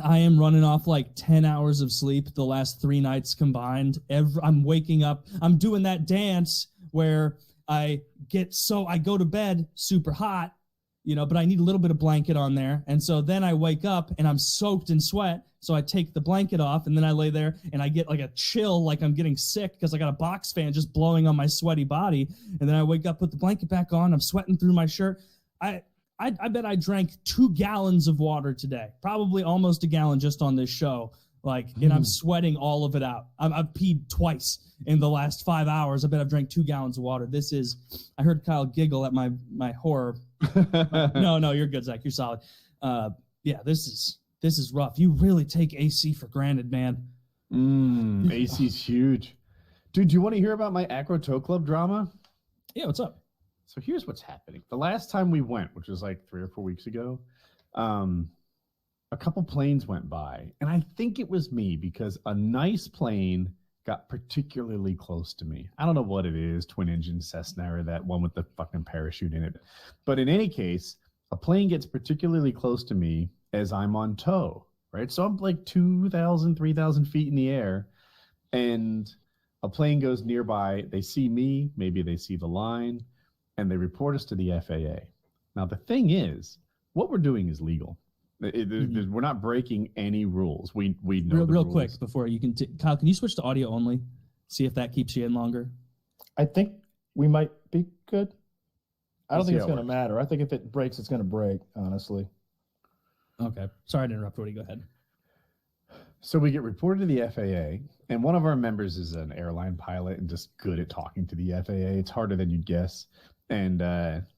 I am running off like 10 hours of sleep the last 3 nights combined. I'm waking up. I'm doing that dance where I go to bed super hot, but I need a little bit of blanket on there. And so then I wake up and I'm soaked in sweat. So I take the blanket off and then I lay there and I get like a chill, like I'm getting sick because I got a box fan just blowing on my sweaty body. And then I wake up, put the blanket back on. I'm sweating through my shirt. I bet I drank 2 gallons of water today, probably almost a gallon just on this show. And I'm sweating all of it out. I've peed twice in the last 5 hours. I bet I've drank 2 gallons of water. I heard Kyle giggle at my horror. No, you're good, Zach. You're solid. This is rough. You really take AC for granted, man. AC's huge. Dude, do you want to hear about my Acro Tow Club drama? Yeah, what's up? So here's what's happening. The last time we went, which was like 3 or 4 weeks ago, a couple planes went by, and I think it was me because a nice plane got particularly close to me. I don't know what it is, twin engine Cessna or that one with the fucking parachute in it. But in any case, a plane gets particularly close to me as I'm on tow, right? So I'm like 2,000, 3,000 feet in the air, and a plane goes nearby. They see me, maybe they see the line, and they report us to the FAA. Now, the thing is, what we're doing is legal. We're not breaking any rules. We know real quick before you can Kyle, can you switch to audio only? See if that keeps you in longer. I think we might be good. I don't think it's going to matter. I think if it breaks, it's going to break, honestly. Okay. Sorry to interrupt, Rudy. Go ahead. So we get reported to the FAA, and one of our members is an airline pilot and just good at talking to the FAA. It's harder than you'd guess. And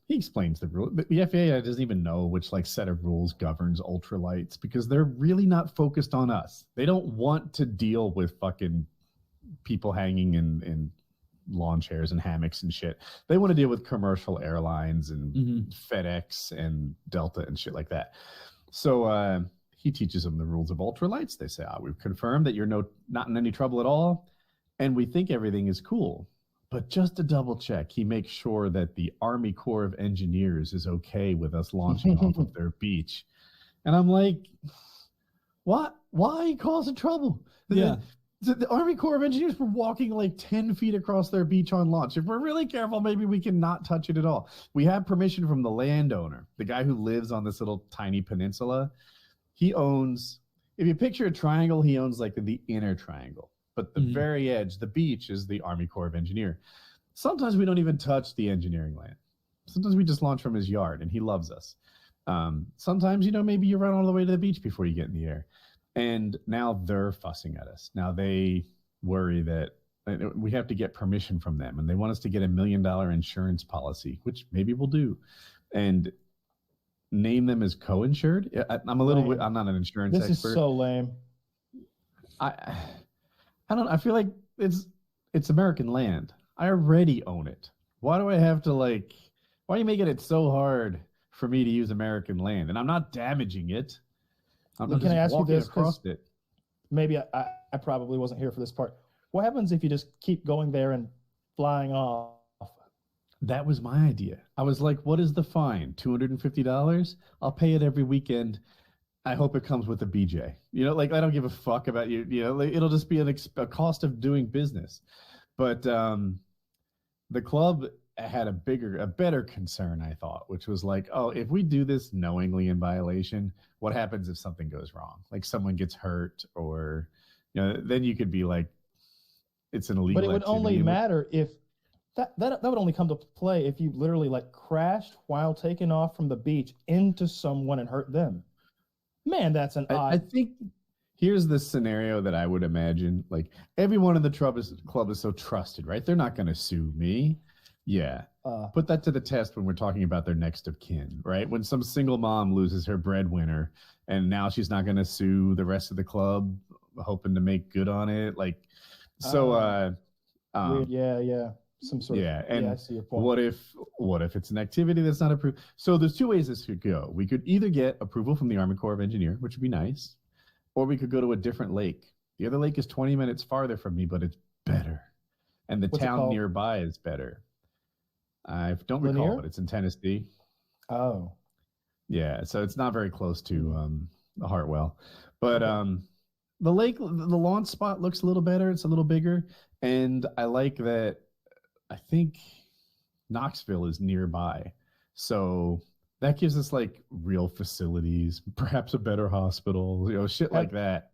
he explains the rule. The FAA doesn't even know which set of rules governs ultralights because they're really not focused on us. They don't want to deal with fucking people hanging in lawn chairs and hammocks and shit. They want to deal with commercial airlines and FedEx and Delta and shit like that. So he teaches them the rules of ultralights. They say, we've confirmed that you're not in any trouble at all, and we think everything is cool. But just to double check, he makes sure that the Army Corps of Engineers is okay with us launching off of their beach. And I'm like, what? Why are you causing trouble? Yeah. The Army Corps of Engineers were walking 10 feet across their beach on launch. If we're really careful, maybe we can not touch it at all. We have permission from the landowner, the guy who lives on this little tiny peninsula. He owns, if you picture a triangle, he owns the inner triangle. But the very edge, the beach, is the Army Corps of Engineers. Sometimes we don't even touch the engineering land. Sometimes we just launch from his yard, and he loves us. Sometimes, maybe you run all the way to the beach before you get in the air. And now they're fussing at us. Now they worry that we have to get permission from them, and they want us to get $1 million insurance policy, which maybe we'll do, and name them as co-insured. I'm not an insurance expert. This is so lame. I feel like it's American land. I already own it. Why do I have to why are you making it so hard for me to use American land? And I'm not damaging it. I'm Can I ask you this? Across it. Maybe I probably wasn't here for this part. What happens if you just keep going there and flying off? That was my idea. I was like, what is the fine? $250? I'll pay it every weekend. I hope it comes with a BJ. I don't give a fuck about you. It'll just be a cost of doing business. But the club had a better concern, I thought, which was if we do this knowingly in violation, what happens if something goes wrong? Someone gets hurt, or then you could be it's an illegal. But it would only matter if that would only come to play if you literally crashed while taking off from the beach into someone and hurt them. Man, that's an odd. I think here's the scenario that I would imagine. Everyone in the club is so trusted, right? They're not going to sue me. Yeah. Put that to the test when we're talking about their next of kin, right? When some single mom loses her breadwinner and now she's not going to sue the rest of the club, hoping to make good on it. Weird. Yeah. Some sort of. And I see your point. What if it's an activity that's not approved? So there's 2 ways this could go. We could either get approval from the Army Corps of Engineers, which would be nice, or we could go to a different lake. The other lake is 20 minutes farther from me, but it's better. And the town nearby is better. I don't recall, but it's in Tennessee. Oh. Yeah, so it's not very close to Hartwell. But the lake, the launch spot looks a little better. It's a little bigger. And I like that. I think Knoxville is nearby. So that gives us real facilities, perhaps a better hospital, shit like that.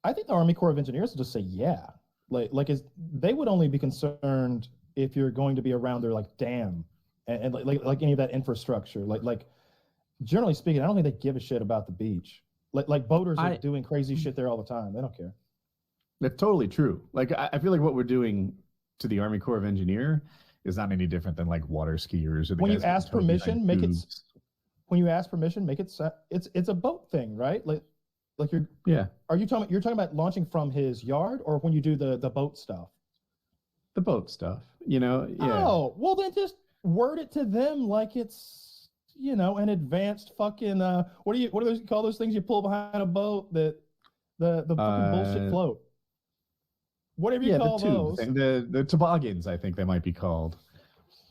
I think the Army Corps of Engineers will just say, yeah. They would only be concerned if you're going to be around their dam and any of that infrastructure. Generally speaking, I don't think they give a shit about the beach. Like boaters are doing crazy shit there all the time. They don't care. That's totally true. Like I feel like what we're doing to the Army Corps of Engineer is not any different than like water skiers or the when guys you ask permission, make it. When you ask permission, make it. It's a boat thing, right? Like you're. Yeah. Are you talking? You're talking about launching from his yard, or when you do the boat stuff? The boat stuff, you know. Yeah. Oh well, then just word it to them like it's an advanced fucking. What do you call those things you pull behind a boat? The fucking bullshit float. Whatever you call those. The toboggans, I think they might be called.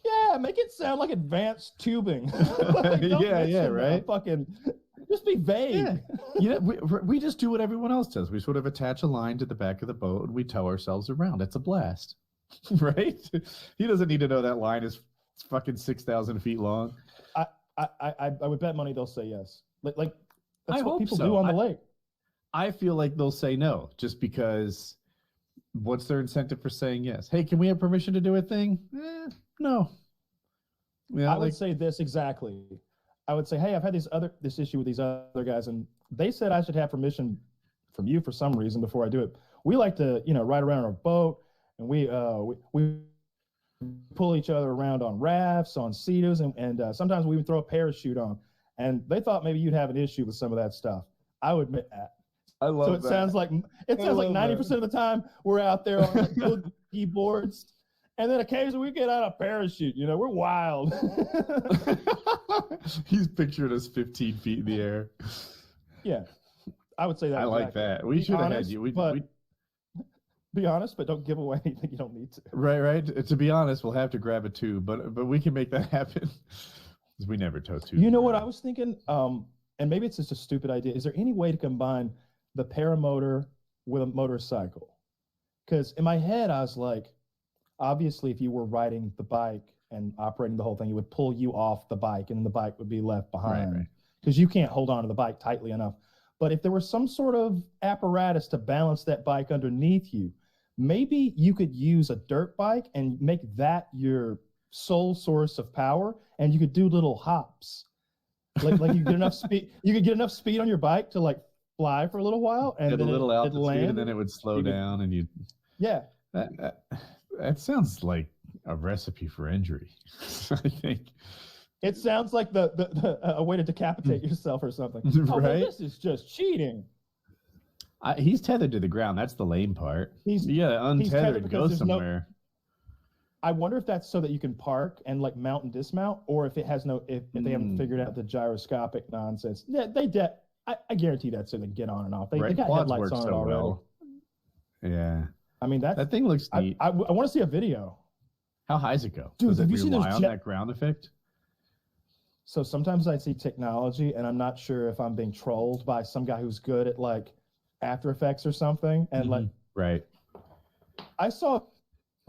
Yeah, make it sound like advanced tubing. Yeah, right. Fucking, just be vague. Yeah, we just do what everyone else does. We sort of attach a line to the back of the boat and we tow ourselves around. It's a blast, right? He doesn't need to know that line is fucking 6,000 feet long. I would bet money they'll say yes. Like that's what people so. do on the lake. I feel like they'll say no, just because. What's their incentive for saying yes? Hey, can we have permission to do a thing? No. I would say this exactly. I would say, hey, I've had this issue with these other guys, and they said I should have permission from you for some reason before I do it. We like to, ride around our boat, and we pull each other around on rafts, on sea-doos, and sometimes we even throw a parachute on. And they thought maybe you'd have an issue with some of that stuff. I would admit that. I love so it that. sounds like 90% of the time we're out there on like keyboards, and then occasionally we get out a parachute. We're wild. He's pictured us 15 feet in the air. Yeah, I would say that. I like that. We should have had you. Be honest, but don't give away anything you don't need to. Right. To be honest, we'll have to grab a tube, but we can make that happen. Because we never tow tubes. You know what I was thinking? And maybe it's just a stupid idea. Is there any way to combine the paramotor with a motorcycle? Because in my head, I was like, obviously, if you were riding the bike and operating the whole thing, it would pull you off the bike and the bike would be left behind because you can't hold on to the bike tightly enough. But if there was some sort of apparatus to balance that bike underneath you, maybe you could use a dirt bike and make that your sole source of power, and you could do little hops. Like you get enough speed. You could get enough speed on your bike to like fly for a little while, and then a little altitude, land, and then it would slow down, and you. Yeah. That sounds like a recipe for injury. I think it sounds like a way to decapitate yourself or something. Right. Oh, well, this is just cheating. He's tethered to the ground. That's the lame part. Untethered and go somewhere. I wonder if that's so that you can park and like mount and dismount, or if it has if they haven't figured out the gyroscopic nonsense. Yeah, I guarantee that's so they get on and off. They got Quads headlights on it already. Well. Yeah. I mean that thing looks neat. I want to see a video. How high does it go? Dude, does have it you seen rely on that ground effect? So sometimes I see technology, and I'm not sure if I'm being trolled by some guy who's good at like After Effects or something. And I saw a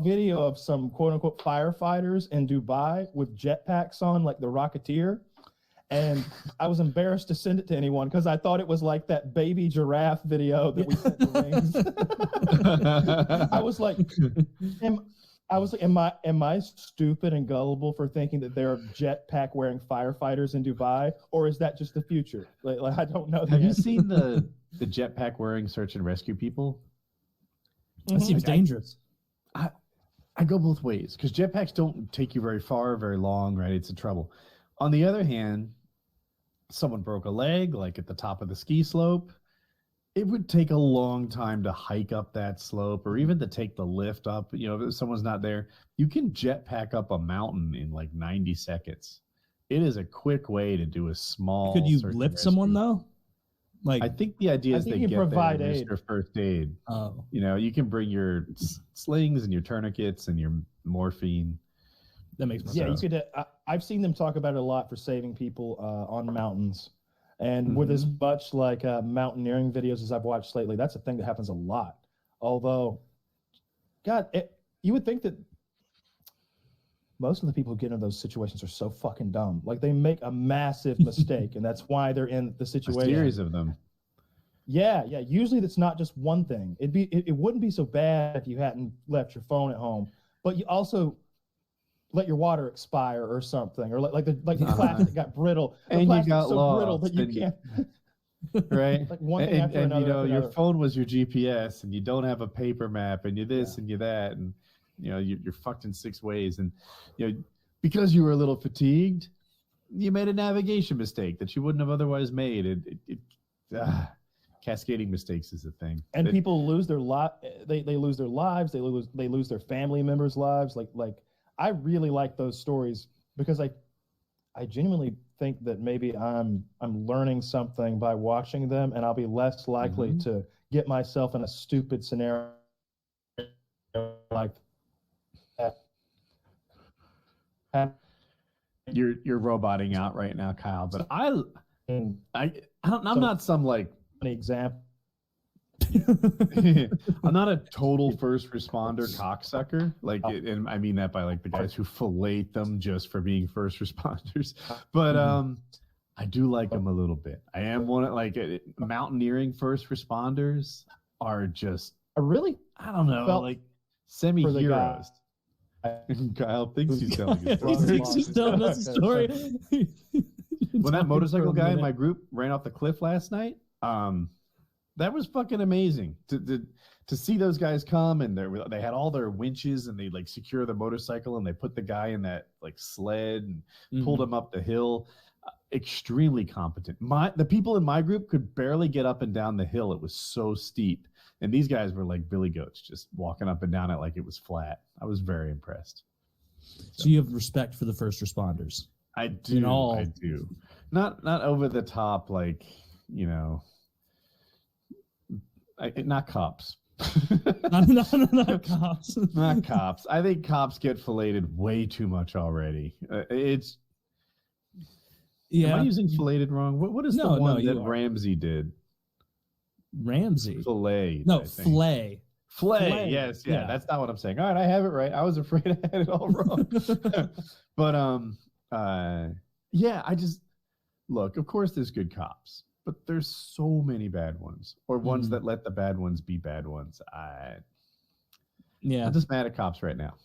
video of some quote unquote firefighters in Dubai with jetpacks on, like the Rocketeer. And I was embarrassed to send it to anyone because I thought it was like that baby giraffe video that we sent to Wings. I was like, am I stupid and gullible for thinking that there are jetpack wearing firefighters in Dubai, or is that just the future? Like I don't know. Have you seen the jetpack wearing search and rescue people? That seems dangerous. I go both ways because jetpacks don't take you very far, very long, right? It's a trouble. On the other hand, someone broke a leg, like at the top of the ski slope. It would take a long time to hike up that slope or even to take the lift up. If someone's not there, you can jetpack up a mountain in like 90 seconds. It is a quick way to do a small. Could you lift someone though? Like, I think the idea is they get provide there aid. Their first aid. Oh. You can bring your slings and your tourniquets and your morphine. That makes sense. Yeah, you could. I've seen them talk about it a lot for saving people on mountains, and with as much like mountaineering videos as I've watched lately, that's a thing that happens a lot. Although, God, you would think that most of the people who get into those situations are so fucking dumb. Like they make a massive mistake, and that's why they're in the situation. A series of them. Yeah. Usually, that's not just one thing. It wouldn't be so bad if you hadn't left your phone at home, but you also let your water expire or something, or like the plastic got brittle, and you got so lost, brittle that you can't. right? Like one thing after and another, you know, after your another. phone was your GPS, and you don't have a paper map, and you this and you that, and you know, you're fucked in 6 ways, and you know, because you were a little fatigued, you made a navigation mistake that you wouldn't have otherwise made. Cascading mistakes is a thing, and people lose their they lose their lives, they lose their family members' lives. Like I really like those stories because I genuinely think that maybe I'm learning something by watching them, and I'll be less likely to get myself in a stupid scenario like that. You're roboting out right now, Kyle, but I'm not some like an example. I'm not a total first responder cocksucker. Like, and I mean that by like the guys who fillet them just for being first responders. But I do like them a little bit. I am one of like mountaineering first responders are just I don't know, like semi-heroes. Kyle thinks he's telling a story. He thinks he's telling us a story. When that motorcycle guy in my group ran off the cliff last night, that was fucking amazing to see those guys come, and they had all their winches, and they like secure the motorcycle, and they put the guy in that like sled and pulled him up the hill. Extremely competent. The people in my group could barely get up and down the hill. It was so steep. And these guys were like billy goats, just walking up and down it like it was flat. I was very impressed. So you have respect for the first responders. I do. I do. Not over the top, like, you know, not cops. not cops. Not cops. I think cops get filleted way too much already. Am I using filleted wrong? What is the one that Ramsey did? Ramsey. Fillet. No, flay. Flay. Yes. Yeah. That's not what I'm saying. All right. I have it right. I was afraid I had it all wrong. But, yeah, I just look, of course there's good cops, but there's so many bad ones, or ones that let the bad ones be bad ones. I'm just mad at cops right now.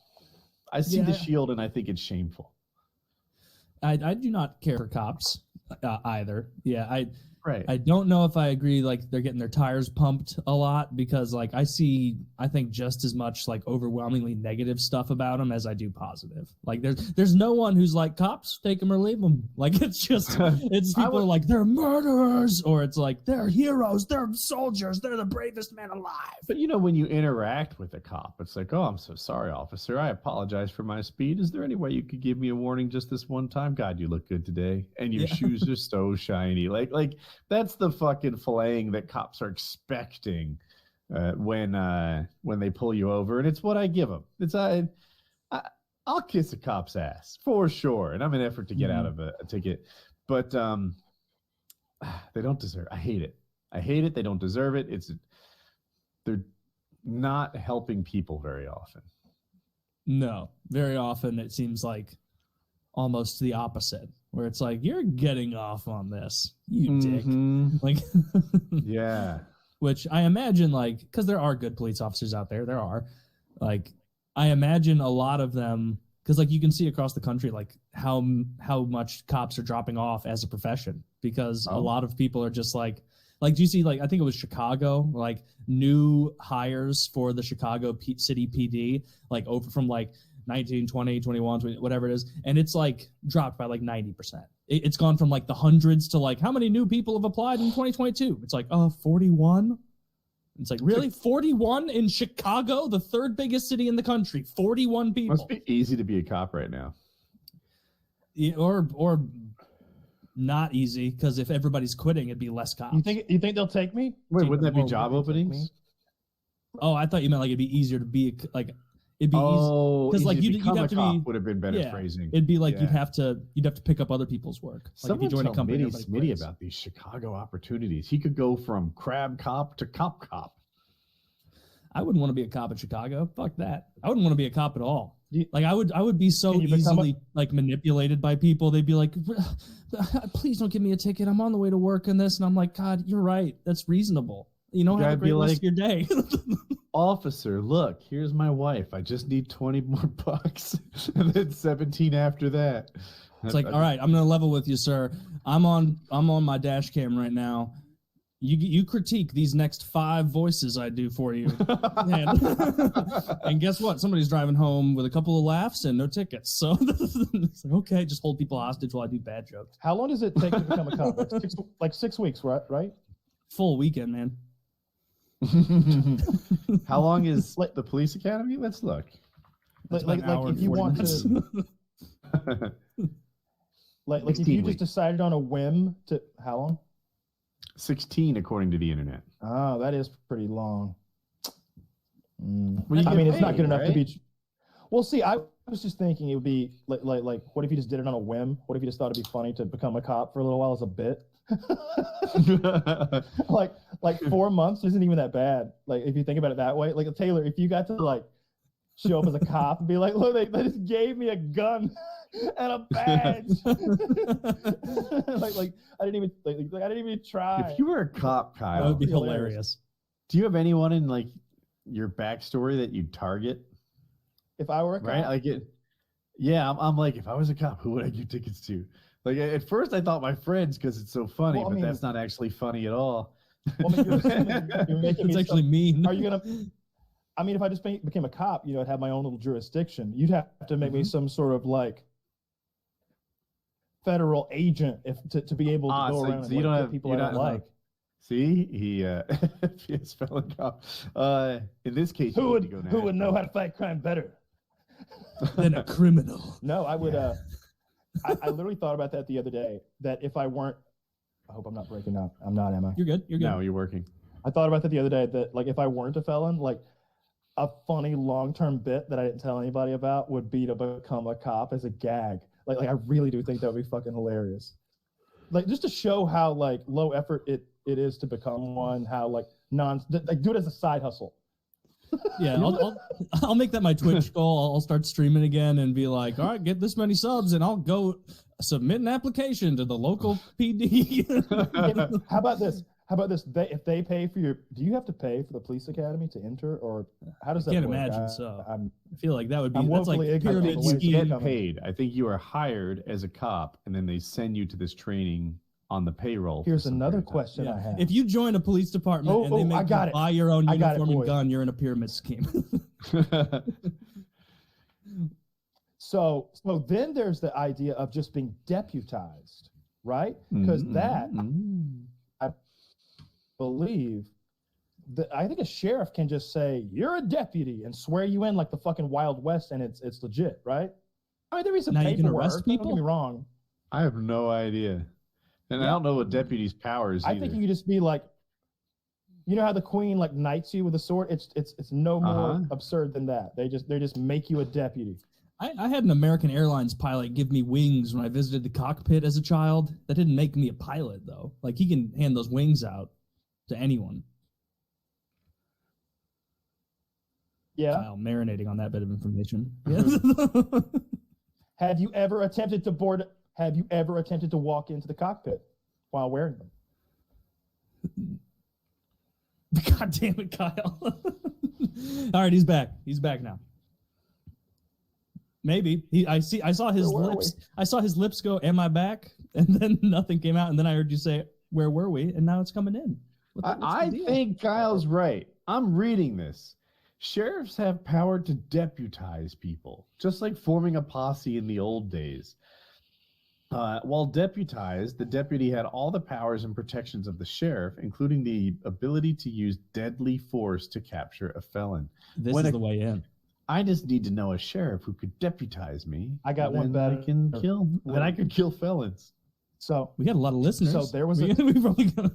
I see the shield and I think it's shameful. I do not care for cops either. Yeah, Right. I don't know if I agree, like, they're getting their tires pumped a lot, because, like, I think just as much, like, overwhelmingly negative stuff about them as I do positive. Like, there's no one who's like, cops, take them or leave them. Like, it's just, it's people are like, they're murderers, or it's like, they're heroes, they're soldiers, they're the bravest men alive. But, you know, when you interact with a cop, it's like, oh, I'm so sorry, officer. I apologize for my speed. Is there any way you could give me a warning just this one time? God, you look good today. And your shoes are so shiny. Like, that's the fucking filleting that cops are expecting when they pull you over, and it's what I give them. It's I'll kiss a cop's ass for sure, and I'm an effort to get out of a ticket, but they don't deserve. I hate it. They don't deserve it. They're not helping people very often. No, very often it seems like almost the opposite, where it's like, you're getting off on this, you dick. Like, yeah. Which I imagine, like, because there are good police officers out there. There are, like, I imagine a lot of them, because, like, you can see across the country, like, how much cops are dropping off as a profession, because a lot of people are just like, do you see, like, I think it was Chicago, like, new hires for the Chicago City PD, like, over from, like, 19, 20, 21, 20, whatever it is. And it's like dropped by like 90%. It's gone from like the hundreds to like, how many new people have applied in 2022? It's like, 41. It's like, really? 41 in Chicago, the third biggest city in the country. 41 people. Must be easy to be a cop right now. Yeah, or not easy, because if everybody's quitting, it'd be less cops. You think they'll take me? Wait, wouldn't that be job openings? Oh, I thought you meant like it'd be easier to be like, it'd be easy because like you'd have to be, would have been better phrasing. It'd be like you'd have to pick up other people's work. Like someone if you join a company, Smitty about these Chicago opportunities. He could go from crab cop to cop. I wouldn't want to be a cop in Chicago. Fuck that. I wouldn't want to be a cop at all. Like I would be so easily like manipulated by people. They'd be like, please don't give me a ticket. I'm on the way to work in this. And I'm like, God, you're right. That's reasonable. You know, have a great rest of your day. Officer, look, here's my wife. I just need 20 more bucks. And then 17 after that. It's like, all right, I'm going to level with you, sir. I'm on my dash cam right now. You critique these next 5 voices I do for you. And guess what? Somebody's driving home with a couple of laughs and no tickets. So it's like, okay, just hold people hostage while I do bad jokes. How long does it take to become a cop? Like 6 weeks, right? Full weekend, man. How long is the police academy? Let's look. Like if you want to like if you just decided on a whim to how long? 16 according to the internet. Oh, that is pretty long. Well, I mean, it's not good enough to be. Well, see, I was just thinking it would be like, what if you just did it on a whim? What if you just thought it'd be funny to become a cop for a little while as a bit? like 4 months isn't even that bad. Like if you think about it that way, like Taylor, if you got to like show up as a cop and be like, look, they just gave me a gun and a badge. like I didn't even try. If you were a cop, Kyle, that would be hilarious. Do you have anyone in like your backstory that you'd target? If I were a cop, right? Like it. Yeah, I'm like, if I was a cop, who would I give tickets to? Like at first, I thought my friends because it's so funny, but that's not actually funny at all. Well, I mean, you're making it's actually mean. Are you gonna? I mean, if I just became a cop, I'd have my own little jurisdiction. You'd have to make me some sort of like federal agent to be able to go around and you don't have people I don't like. See, he is felon cop. In this case, who would know how to fight crime better than a criminal? No, I would. I literally thought about that the other day. That if I weren't, I hope I'm not breaking up. I'm not, am I? You're good. You're good. No, you're working. I thought about that the other day. That like if I weren't a felon, like a funny long-term bit that I didn't tell anybody about would be to become a cop as a gag. Like I really do think that would be fucking hilarious. Like just to show how like low effort it is to become one. How like do it as a side hustle. Yeah, I'll make that my Twitch goal. I'll start streaming again and be like, all right, get this many subs, and I'll go submit an application to the local PD. How about this? If they pay for do you have to pay for the police academy to enter, or how does that work? I can't imagine so. I feel like that would be that's like pyramid scheme. You get paid. I think you are hired as a cop, and then they send you to this training on the payroll. Here's another question I have. If you join a police department and they make you buy your own uniform and gun, you're in a pyramid scheme. So then there's the idea of just being deputized, right? Because I believe that I think a sheriff can just say you're a deputy and swear you in like the fucking Wild West, and it's legit, right? I mean, there is some paperwork. You can arrest people? Don't get me wrong. I have no idea. And I don't know what deputy's powers either. I think you could just be like, you know how the queen like knights you with a sword? It's no more absurd than that. They just make you a deputy. I had an American Airlines pilot give me wings when I visited the cockpit as a child. That didn't make me a pilot though. Like he can hand those wings out to anyone. Yeah. Kyle marinating on that bit of information. Have you ever attempted to walk into the cockpit while wearing them? God damn it, Kyle. All right, he's back. He's back now. Maybe. I saw his lips. I saw his lips go, "Am I back?" And then nothing came out. And then I heard you say, "Where were we?" And now it's coming in. I think Kyle's right. I'm reading this. Sheriffs have power to deputize people, just like forming a posse in the old days. While deputized, the deputy had all the powers and protections of the sheriff, including the ability to use deadly force to capture a felon. This is the way in. I just need to know a sheriff who could deputize me. I got one better. Then I could kill felons. So we got a lot of listeners. So there was we probably got.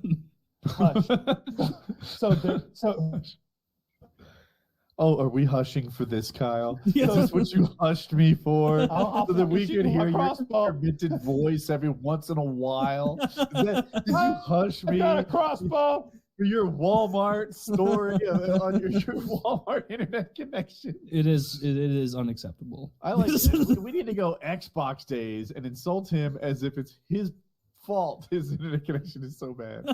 Oh, are we hushing for this, Kyle? Yes. Is this what you hushed me for? So that we could hear your intermittent voice every once in a while? Did you hush me? I got a crossbow. For your Walmart story on your Walmart internet connection. It is unacceptable. I like it. We need to go Xbox days and insult him as if it's his fault his internet connection is so bad.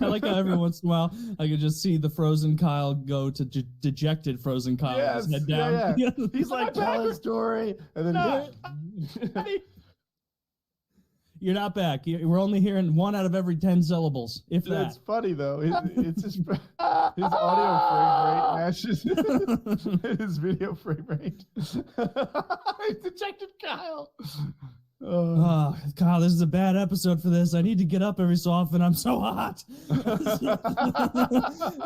I like how every once in a while I could just see the frozen Kyle go to dejected frozen Kyle. Yes, head down. Yeah. He's like, tell his story. And then You're not back. We're only hearing 1 out of every 10 syllables, if that. That's funny, though. It's his audio frame rate matches his video frame rate. Detective Kyle. Oh, Kyle, this is a bad episode for this. I need to get up every so often. I'm so hot.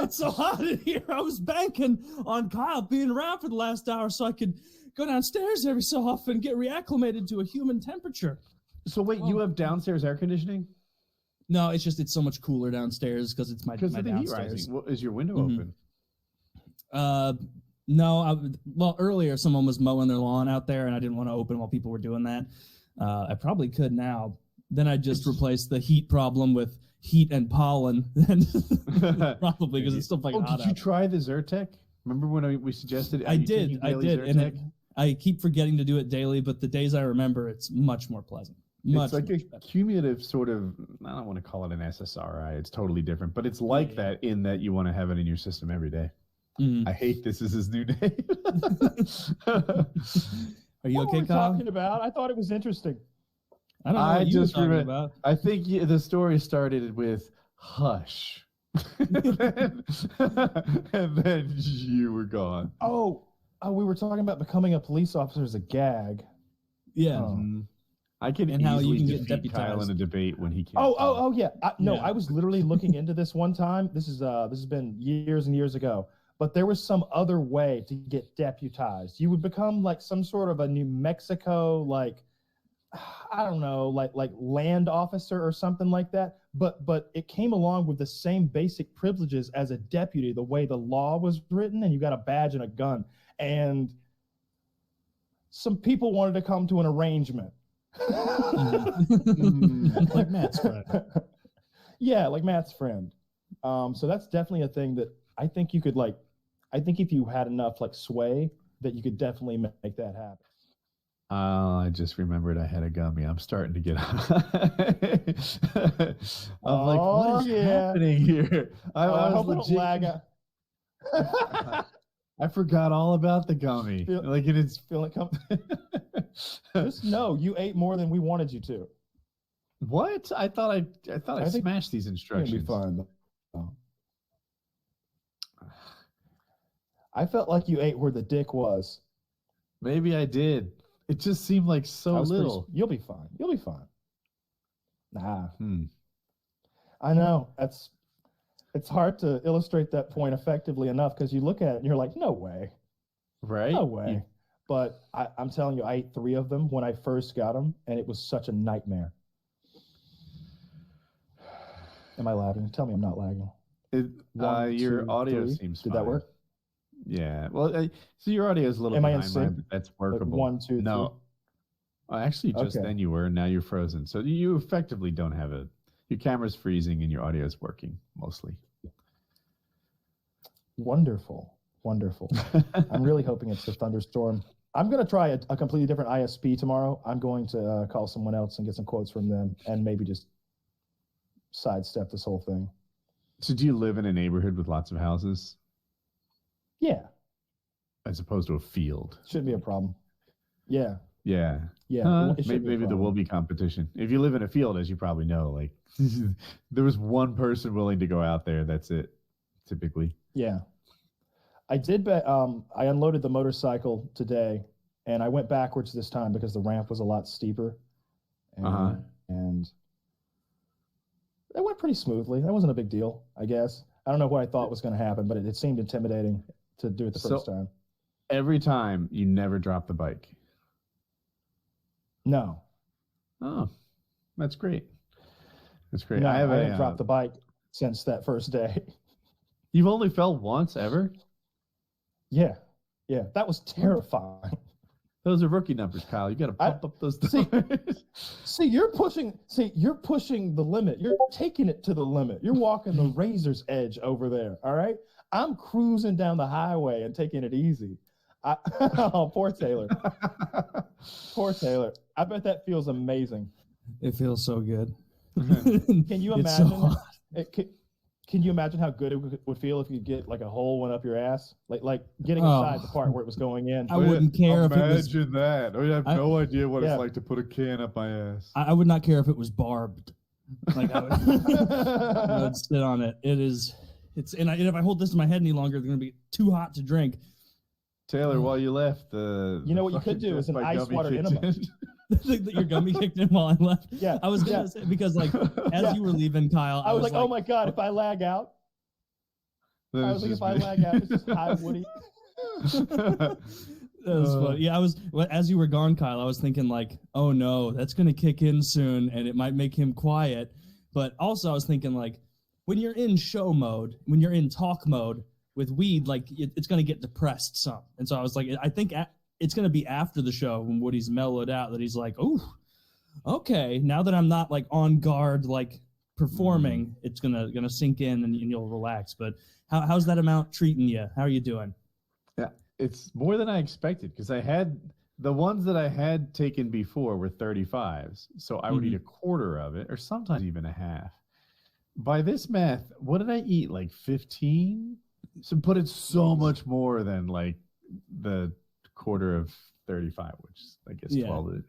It's so hot in here. I was banking on Kyle being around for the last hour so I could go downstairs every so often and get reacclimated to a human temperature. So wait, you have downstairs air conditioning? No, it's so much cooler downstairs because it's my because of the heat downstairs. rising. Well, is your window open? No. Earlier someone was mowing their lawn out there, and I didn't want to open while people were doing that. I probably could now. Then I just replace the heat problem with heat and pollen. Probably because it's still fucking hot. Did you try the Zyrtec? Remember when we suggested? I did, and I keep forgetting to do it daily. But the days I remember, it's much more pleasant. It's like a cumulative sort of, I don't want to call it an SSRI. It's totally different, but it's like that in that you want to have it in your system every day. Mm-hmm. I hate this is his new name. Are you okay, Kyle? Talking about? I thought it was interesting. I don't know what you were talking about. I think the story started with hush. and then you were gone. Oh, we were talking about becoming a police officer as a gag. Yeah. I can and how you can get defeat Kyle in a debate when he can't. Oh, yeah. I was literally looking into this one time. This has been years and years ago. But there was some other way to get deputized. You would become like some sort of a New Mexico, like, I don't know, like land officer or something like that. But it came along with the same basic privileges as a deputy, the way the law was written, and you got a badge and a gun. And some people wanted to come to an arrangement. Like Matt's friend. Yeah, like Matt's friend. So that's definitely a thing that I think you could I think if you had enough sway that you could definitely make that happen. I just remembered I had a gummy. I'm starting to get I'm like, what is happening here? I hope I don't lag out. I forgot all about the gummy. It's feeling Just know you ate more than we wanted you to. What? I thought I smashed these instructions. It'll be fine. I felt like you ate where the dick was. Maybe I did. It just seemed like so little. You'll be fine. Nah. I know. It's hard to illustrate that point effectively enough because you look at it and you're like, no way. Right? No way. Yeah. But I'm telling you, I ate 3 of them when I first got them, and it was such a nightmare. Am I lagging? Tell me I'm not lagging. Your audio seems fine. Did that work? Yeah. Well, so your audio is a little behind mine, but that's workable. 1, 2, 3. No. Actually, just then you were, and now you're frozen. So you effectively don't have your camera's freezing and your audio is working mostly. Wonderful. I'm really hoping it's a thunderstorm. I'm going to try a completely different ISP tomorrow. I'm going to call someone else and get some quotes from them and maybe just sidestep this whole thing. So do you live in a neighborhood with lots of houses? Yeah. As opposed to a field? Shouldn't be a problem. Yeah. Yeah. Maybe there will be competition. If you live in a field, as you probably know, there was one person willing to go out there. That's it, typically. Yeah. I did bet. I unloaded the motorcycle today, and I went backwards this time because the ramp was a lot steeper. And it went pretty smoothly. That wasn't a big deal, I guess. I don't know what I thought was going to happen, but it seemed intimidating to do it the first time. Every time, you never drop the bike? No. Oh, that's great. No, I haven't dropped the bike since that first day. You've only fell once ever? Yeah. That was terrifying. Those are rookie numbers, Kyle. You got to pump up those numbers. See, you're pushing the limit. You're taking it to the limit. You're walking the razor's edge over there. All right. I'm cruising down the highway and taking it easy. Oh, poor Taylor. Poor Taylor. I bet that feels amazing. It feels so good. Can you imagine? Can you imagine how good it would feel if you get like a hole went up your ass, like getting inside the part where it was going in? I wouldn't care if it was. Imagine that. I have no idea what it's like to put a can up my ass. I would not care if it was barbed. Like I would sit on it. And if I hold this in my head any longer, it's gonna be too hot to drink. Taylor, while you left, you know what you could do is an ice water enema. Your gummy kicked in while I left. Yeah, I was gonna say, because like as you were leaving, Kyle, I was like, oh my god, if I lag out, if I lag out, it's just high Woody. That was funny. Yeah, as you were gone, Kyle, I was thinking like, oh no, that's gonna kick in soon, and it might make him quiet. But also, I was thinking like, when you're in show mode, when you're in talk mode with weed, like it's gonna get depressed some. And so I was like, I think it's going to be after the show when Woody's mellowed out that he's like, oh, okay, now that I'm not like on guard, like performing, it's gonna sink in and you'll relax. But how's that amount treating you? How are you doing? Yeah, it's more than I expected because I had the ones that I had taken before were 35s. So I would eat a quarter of it or sometimes even a half. By this math, what did I eat? Like 15? So, but it's so much more than like the quarter of 35, which is, I guess, 12.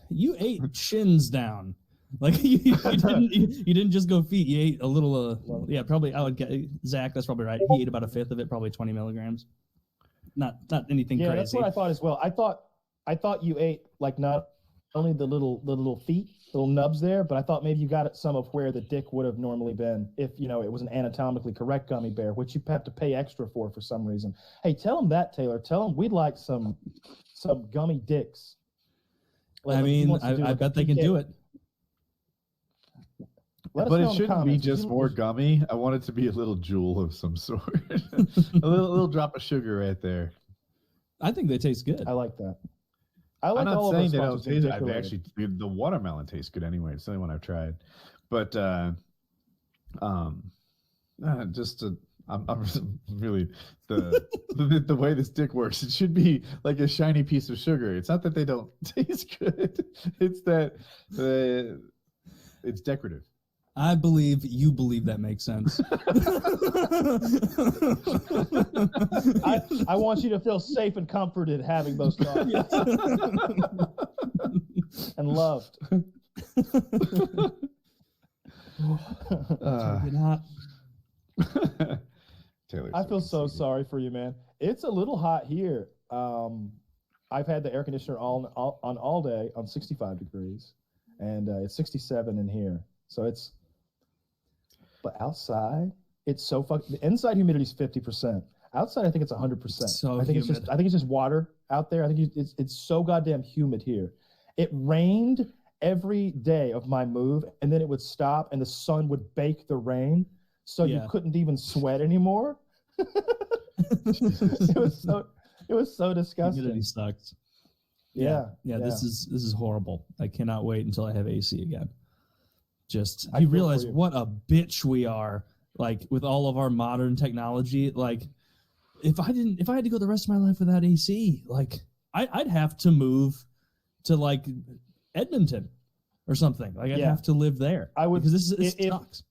You ate shins down. Like you didn't just go feet. You ate a little. Probably. I would get Zach. That's probably right. He ate about a fifth of it, probably 20 milligrams. Not anything crazy. Yeah, that's what I thought as well. I thought you ate like not only the little feet, little nubs there, but I thought maybe you got some of where the dick would have normally been if it was an anatomically correct gummy bear, which you have to pay extra for some reason. Hey, tell them that, Taylor. Tell them we'd like some gummy dicks. Like, I bet they can do it. But it shouldn't be just more gummy. I want it to be a little jewel of some sort. a little drop of sugar right there. I think they taste good. I like that. I'm not saying they don't taste good. The watermelon tastes good anyway. It's the only one I've tried. But I'm really the way this dick works. It should be like a shiny piece of sugar. It's not that they don't taste good. It's that it's decorative. I believe you believe that makes sense. I want you to feel safe and comforted having those thoughts. And loved. Taylor, I feel so sorry for you, man. It's a little hot here. I've had the air conditioner on all day on 65 degrees, and it's 67 in here. So but outside, it's so the inside humidity is 50%. Outside, I think it's 100%. So I think it's just water out there. I think it's so goddamn humid here. It rained every day of my move, and then it would stop, and the sun would bake the rain, so you couldn't even sweat anymore. It was so disgusting. Humidity sucks. Yeah. This is horrible. I cannot wait until I have AC again. Just you realize what a bitch we are, like with all of our modern technology. Like if I had to go the rest of my life without AC, like I'd have to move to like Edmonton or something. Like I'd have to live there. I would, because this sucks.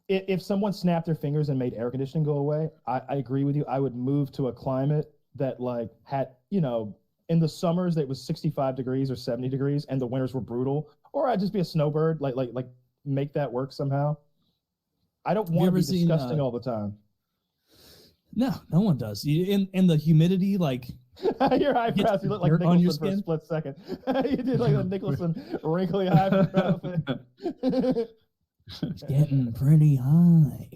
If someone snapped their fingers and made air conditioning go away, I agree with you. I would move to a climate that like had, in the summers that was 65 degrees or 70 degrees and the winters were brutal. Or I'd just be a snowbird, like make that work somehow. I don't want to be disgusting all the time. No one does. In the humidity, like your eyebrows, you look like Nicholson for a split second. You did like a Nicholson wrinkly eyebrow thing. It's getting pretty high.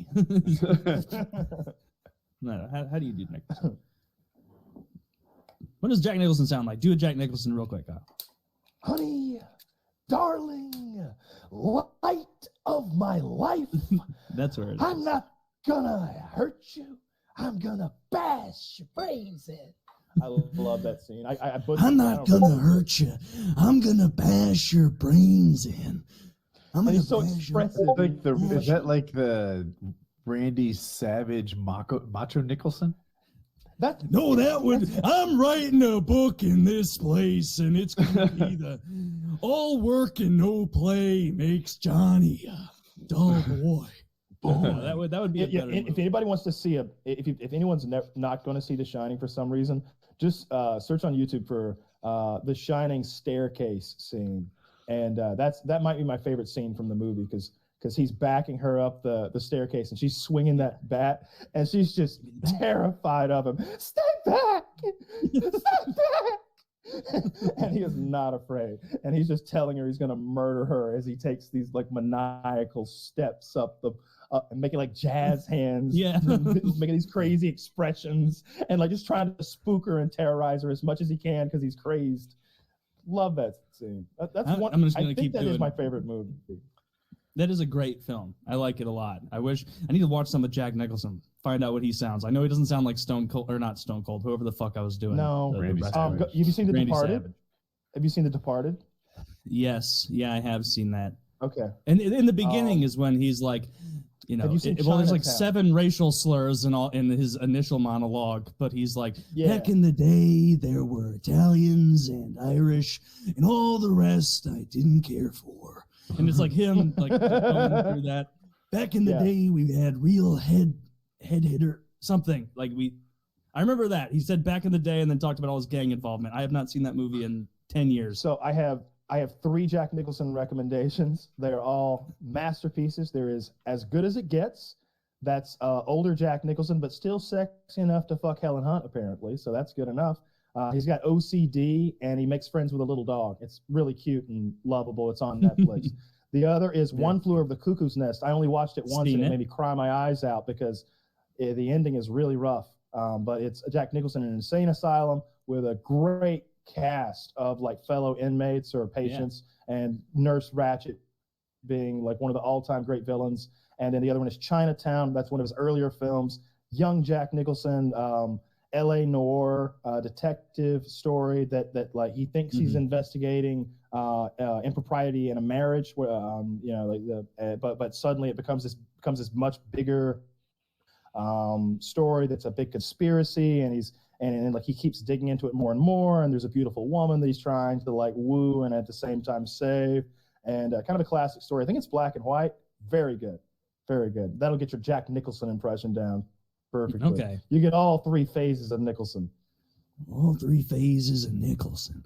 No, how do you do Nicholson? What does Jack Nicholson sound like? Do a Jack Nicholson real quick, Kyle. Honey, darling, light of my life. That's where it is. I'm not gonna hurt you. I'm gonna bash your brains in. I love that scene. I'm not gonna hurt you. I'm gonna bash your brains in. It's so expressive. Is that like the Randy Savage Macho Nicholson? I'm writing a book in this place, and it's gonna be the all work and no play makes Johnny a dull boy. that would be a better movie. If anybody wants to see if anyone's not going to see The Shining for some reason, just search on YouTube for The Shining staircase scene, and that might be my favorite scene from the movie because he's backing her up the staircase and she's swinging that bat and she's just terrified of him. Stay back! Stay back! And he is not afraid, and he's just telling her he's going to murder her as he takes these like maniacal steps up and making like jazz hands, making these crazy expressions and like just trying to spook her and terrorize her as much as he can because he's crazed. Love that scene. That's one. I think that is my favorite movie. That is a great film. I like it a lot. I need to watch some with Jack Nicholson. Find out what he sounds. I know he doesn't sound like Stone Cold, or not Stone Cold, whoever the fuck I was doing. No. Have you seen The Departed? Have you seen The Departed? Yes. Yeah, I have seen that. Okay. And in the beginning is when he's like, there's like 7 racial slurs in his initial monologue, but he's like, back in the day, there were Italians and Irish and all the rest I didn't care for. And it's like him like going through that. Back in the day, we had real head hitter something like I remember that he said back in the day, and then talked about all his gang involvement. I have not seen that movie in 10 years. So I have 3 Jack Nicholson recommendations. They're all masterpieces. There is As Good as It Gets. That's older Jack Nicholson, but still sexy enough to fuck Helen Hunt apparently. So that's good enough. He's got OCD, and he makes friends with a little dog. It's really cute and lovable. It's on Netflix. The other is One Flew Over the Cuckoo's Nest. I only watched it once, and it made me cry my eyes out because the ending is really rough. But it's Jack Nicholson in an insane asylum with a great cast of like fellow inmates or patients, and Nurse Ratched being like one of the all-time great villains. And then the other one is Chinatown. That's one of his earlier films. Young Jack Nicholson, L.A. noir detective story that like he thinks he's investigating impropriety in a marriage, but suddenly it becomes this much bigger story that's a big conspiracy, and like he keeps digging into it more and more, and there's a beautiful woman that he's trying to like woo and at the same time save, and kind of a classic story. I think it's black and white. Very good. That'll get your Jack Nicholson impression down perfectly. Okay. You get all 3 phases of Nicholson. All 3 phases of Nicholson.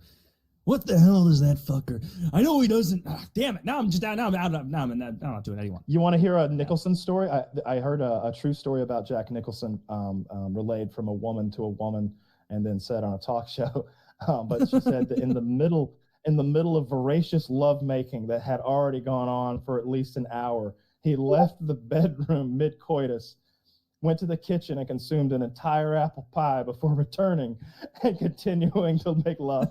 What the hell is that fucker? I know he doesn't. Damn it! Now I'm just down. Now I'm not doing anyone. You want to hear a Nicholson story? I heard a true story about Jack Nicholson, relayed from a woman to a woman, and then said on a talk show. But she said that in the middle of voracious lovemaking that had already gone on for at least an hour, he left the bedroom mid-coitus, went to the kitchen and consumed an entire apple pie before returning and continuing to make love.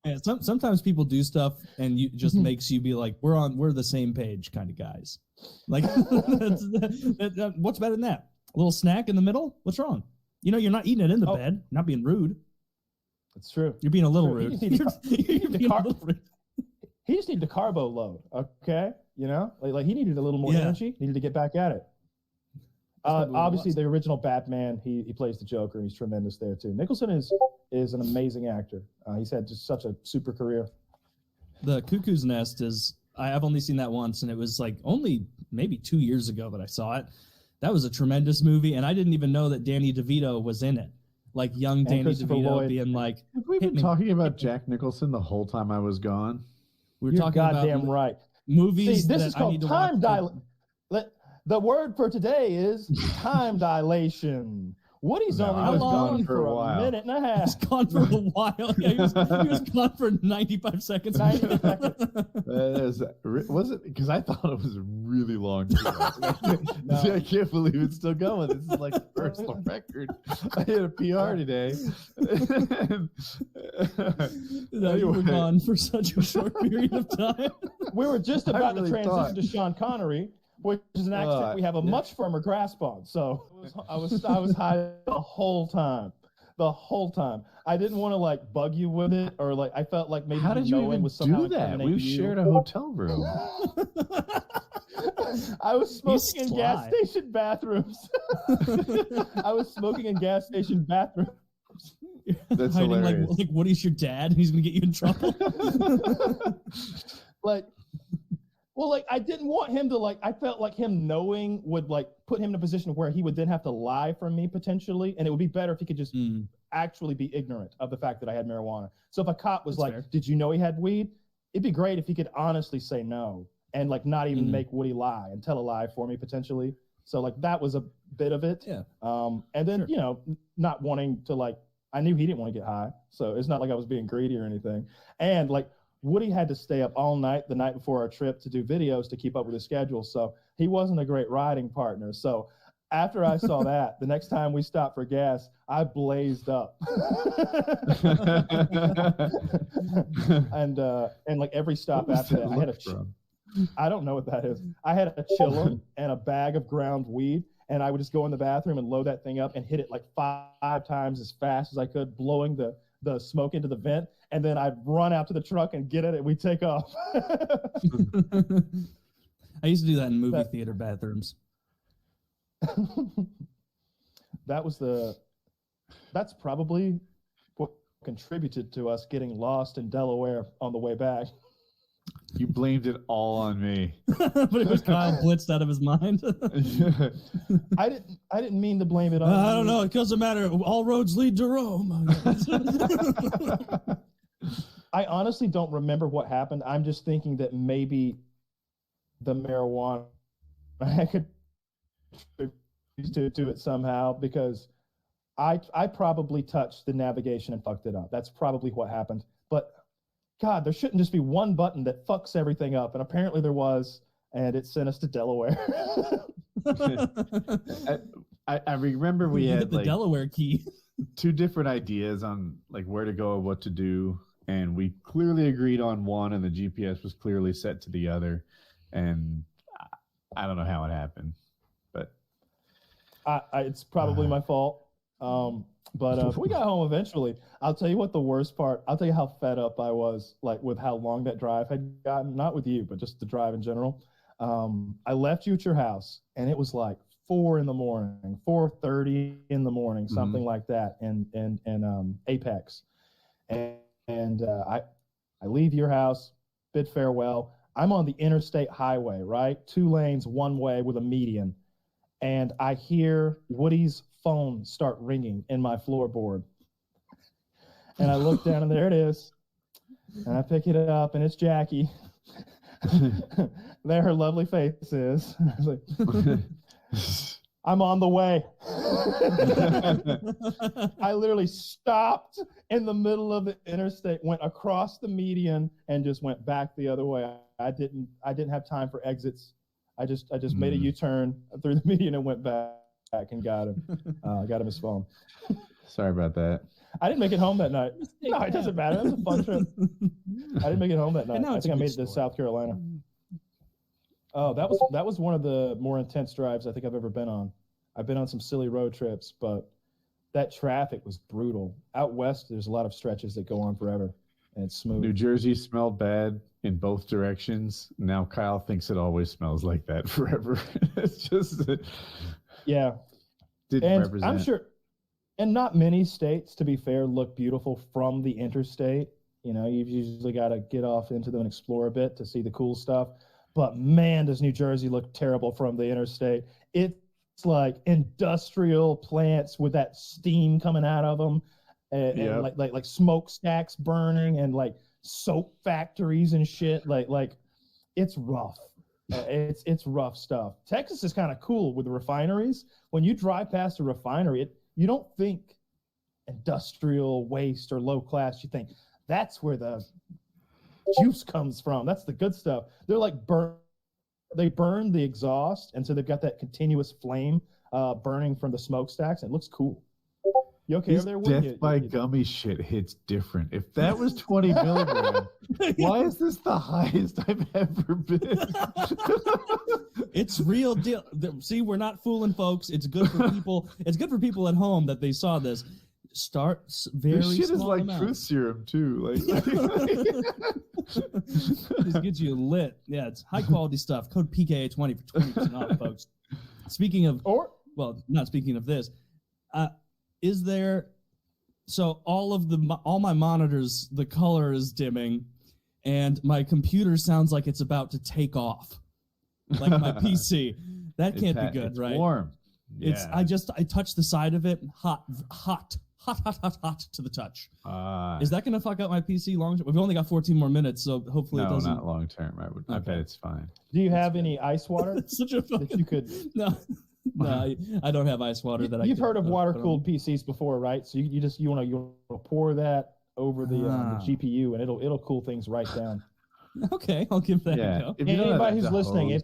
Yeah, sometimes people do stuff and you just makes you be like, we're the same page kind of guys. Like, what's better than that? A little snack in the middle? What's wrong? You're not eating it in the bed. Not being rude. It's true. You're being a little rude. He just needed to carbo load, okay? Like he needed a little more energy. Needed to get back at it. Obviously, the original Batman, he plays the Joker. He's tremendous there too. Nicholson is an amazing actor. He's had just such a super career. The Cuckoo's Nest I've only seen that once, and it was like only maybe 2 years ago that I saw it. That was a tremendous movie, and I didn't even know that Danny DeVito was in it. Like young Danny DeVito Lloyd. being like, have we been talking about Jack Nicholson the whole time I was gone? We're You're talking goddamn about right. Movies. See, this that is I called need to time watch. dilation. The word for today is time dilation. Woody's only gone for a minute and a half. He's gone for a while. Yeah, he was gone for 95 seconds. 90 seconds. Was it? Because I thought it was a really long time. I can't believe it's still going. This is like a personal record. I hit a PR today. You were gone for such a short period of time. We were just about to transition to Sean Connery, which is an accent we have a much firmer grasp on. So I was high the whole time. I didn't want to like bug you with it, or like I felt like maybe how did you even do that? We shared a hotel room. I was smoking in gas station bathrooms. That's hiding hilarious. like Woody's your dad, and he's gonna get you in trouble. Like Well, like I didn't want him to I felt like him knowing would put him in a position where he would then have to lie from me potentially, and it would be better if he could just actually be ignorant of the fact that I had marijuana. So if a cop was fair. Did you know he had weed? It'd be great if he could honestly say no and not even make Woody lie and tell a lie for me potentially. So that was a bit of it. Yeah. And then, not wanting to I knew he didn't want to get high. So it's not like I was being greedy or anything. And Woody had to stay up all night the night before our trip to do videos to keep up with his schedule. So he wasn't a great riding partner. So after I saw that, the next time we stopped for gas, I blazed up. and every stop after that, I had I don't know what that is. I had a chiller and a bag of ground weed, and I would just go in the bathroom and load that thing up and hit it 5 times as fast as I could, blowing the smoke into the vent, and then I'd run out to the truck and get it, and we'd take off. I used to do that in movie theater bathrooms. That's probably what contributed to us getting lost in Delaware on the way back. You blamed it all on me. But it was Kyle blitzed out of his mind. I didn't mean to blame it on I don't know. It doesn't matter. All roads lead to Rome. I honestly don't remember what happened. I'm just thinking that maybe the marijuana I could to it somehow, because I probably touched the navigation and fucked it up. That's probably what happened. But God, there shouldn't just be one button that fucks everything up, and apparently there was, and it sent us to Delaware. I remember we had the Delaware key. 2 different ideas on where to go and what to do, and we clearly agreed on one, and the GPS was clearly set to the other, and I don't know how it happened, but it's probably my fault. But we got home eventually. I'll tell you what the worst part, I'll tell you how fed up I was with how long that drive had gotten, not with you, but just the drive in general. I left you at your house, and it was 4 in the morning, 4:30 in the morning, something like that in Apex. And I leave your house, bid farewell. I'm on the interstate highway, right? 2 lanes, one way with a median. And I hear Woody's phone start ringing in my floorboard. And I look down, and there it is. And I pick it up, and it's Jackie. There her lovely face is. I was like, I'm on the way. I literally stopped in the middle of the interstate, went across the median, and just went back the other way. I didn't have time for exits. I just made a U-turn through the median and went back and got him. Got him his phone. Sorry about that. I didn't make it home that night. No, it doesn't matter. It was a fun trip. I didn't make it home that night. I think I made it to South Carolina. Oh, that was one of the more intense drives I think I've ever been on. I've been on some silly road trips, but that traffic was brutal. Out west, there's a lot of stretches that go on forever, and it's smooth. New Jersey smelled bad in both directions. Now Kyle thinks it always smells like that forever. It's just yeah. Didn't represent. I'm sure, and not many states, to be fair, look beautiful from the interstate. You've usually got to get off into them and explore a bit to see the cool stuff. But man, does New Jersey look terrible from the interstate. It's like industrial plants with that steam coming out of them, and like smokestacks burning, and soap factories and shit. Like it's rough. It's rough stuff. Texas is kind of cool with the refineries. When you drive past a refinery, you don't think industrial waste or low class. You think that's where the juice comes from. That's the good stuff. They're they burn the exhaust, and so they've got that continuous flame burning from the smokestacks. It looks cool. You okay over there? Death by Gummy shit hits different. If that was 20 milligrams, why is this the highest I've ever been? It's real deal. See, we're not fooling folks. It's good for people. It's good for people at home that they saw this. Start very small. This shit is like amount. truth serum too. Just gets you lit. Yeah, it's high quality stuff. Code PKA20 for 20% off, folks. Speaking of, not speaking of this, is there? So all my monitors, the color is dimming, and my computer sounds like it's about to take off, like my PC. That can't be good, it's right? Warm. Yeah. I touched the side of it, hot to the touch. Is that gonna fuck up my PC long term? We've only got 14 more minutes, so hopefully it doesn't. No, not long term. I bet it's fine. Do you have any ice water Such a fucking... that you could? No, I don't have ice water. You've heard of water cooled PCs before, right? So you want to pour that over the GPU, and it'll cool things right down. Okay, I'll give that a go. Anybody who's listening,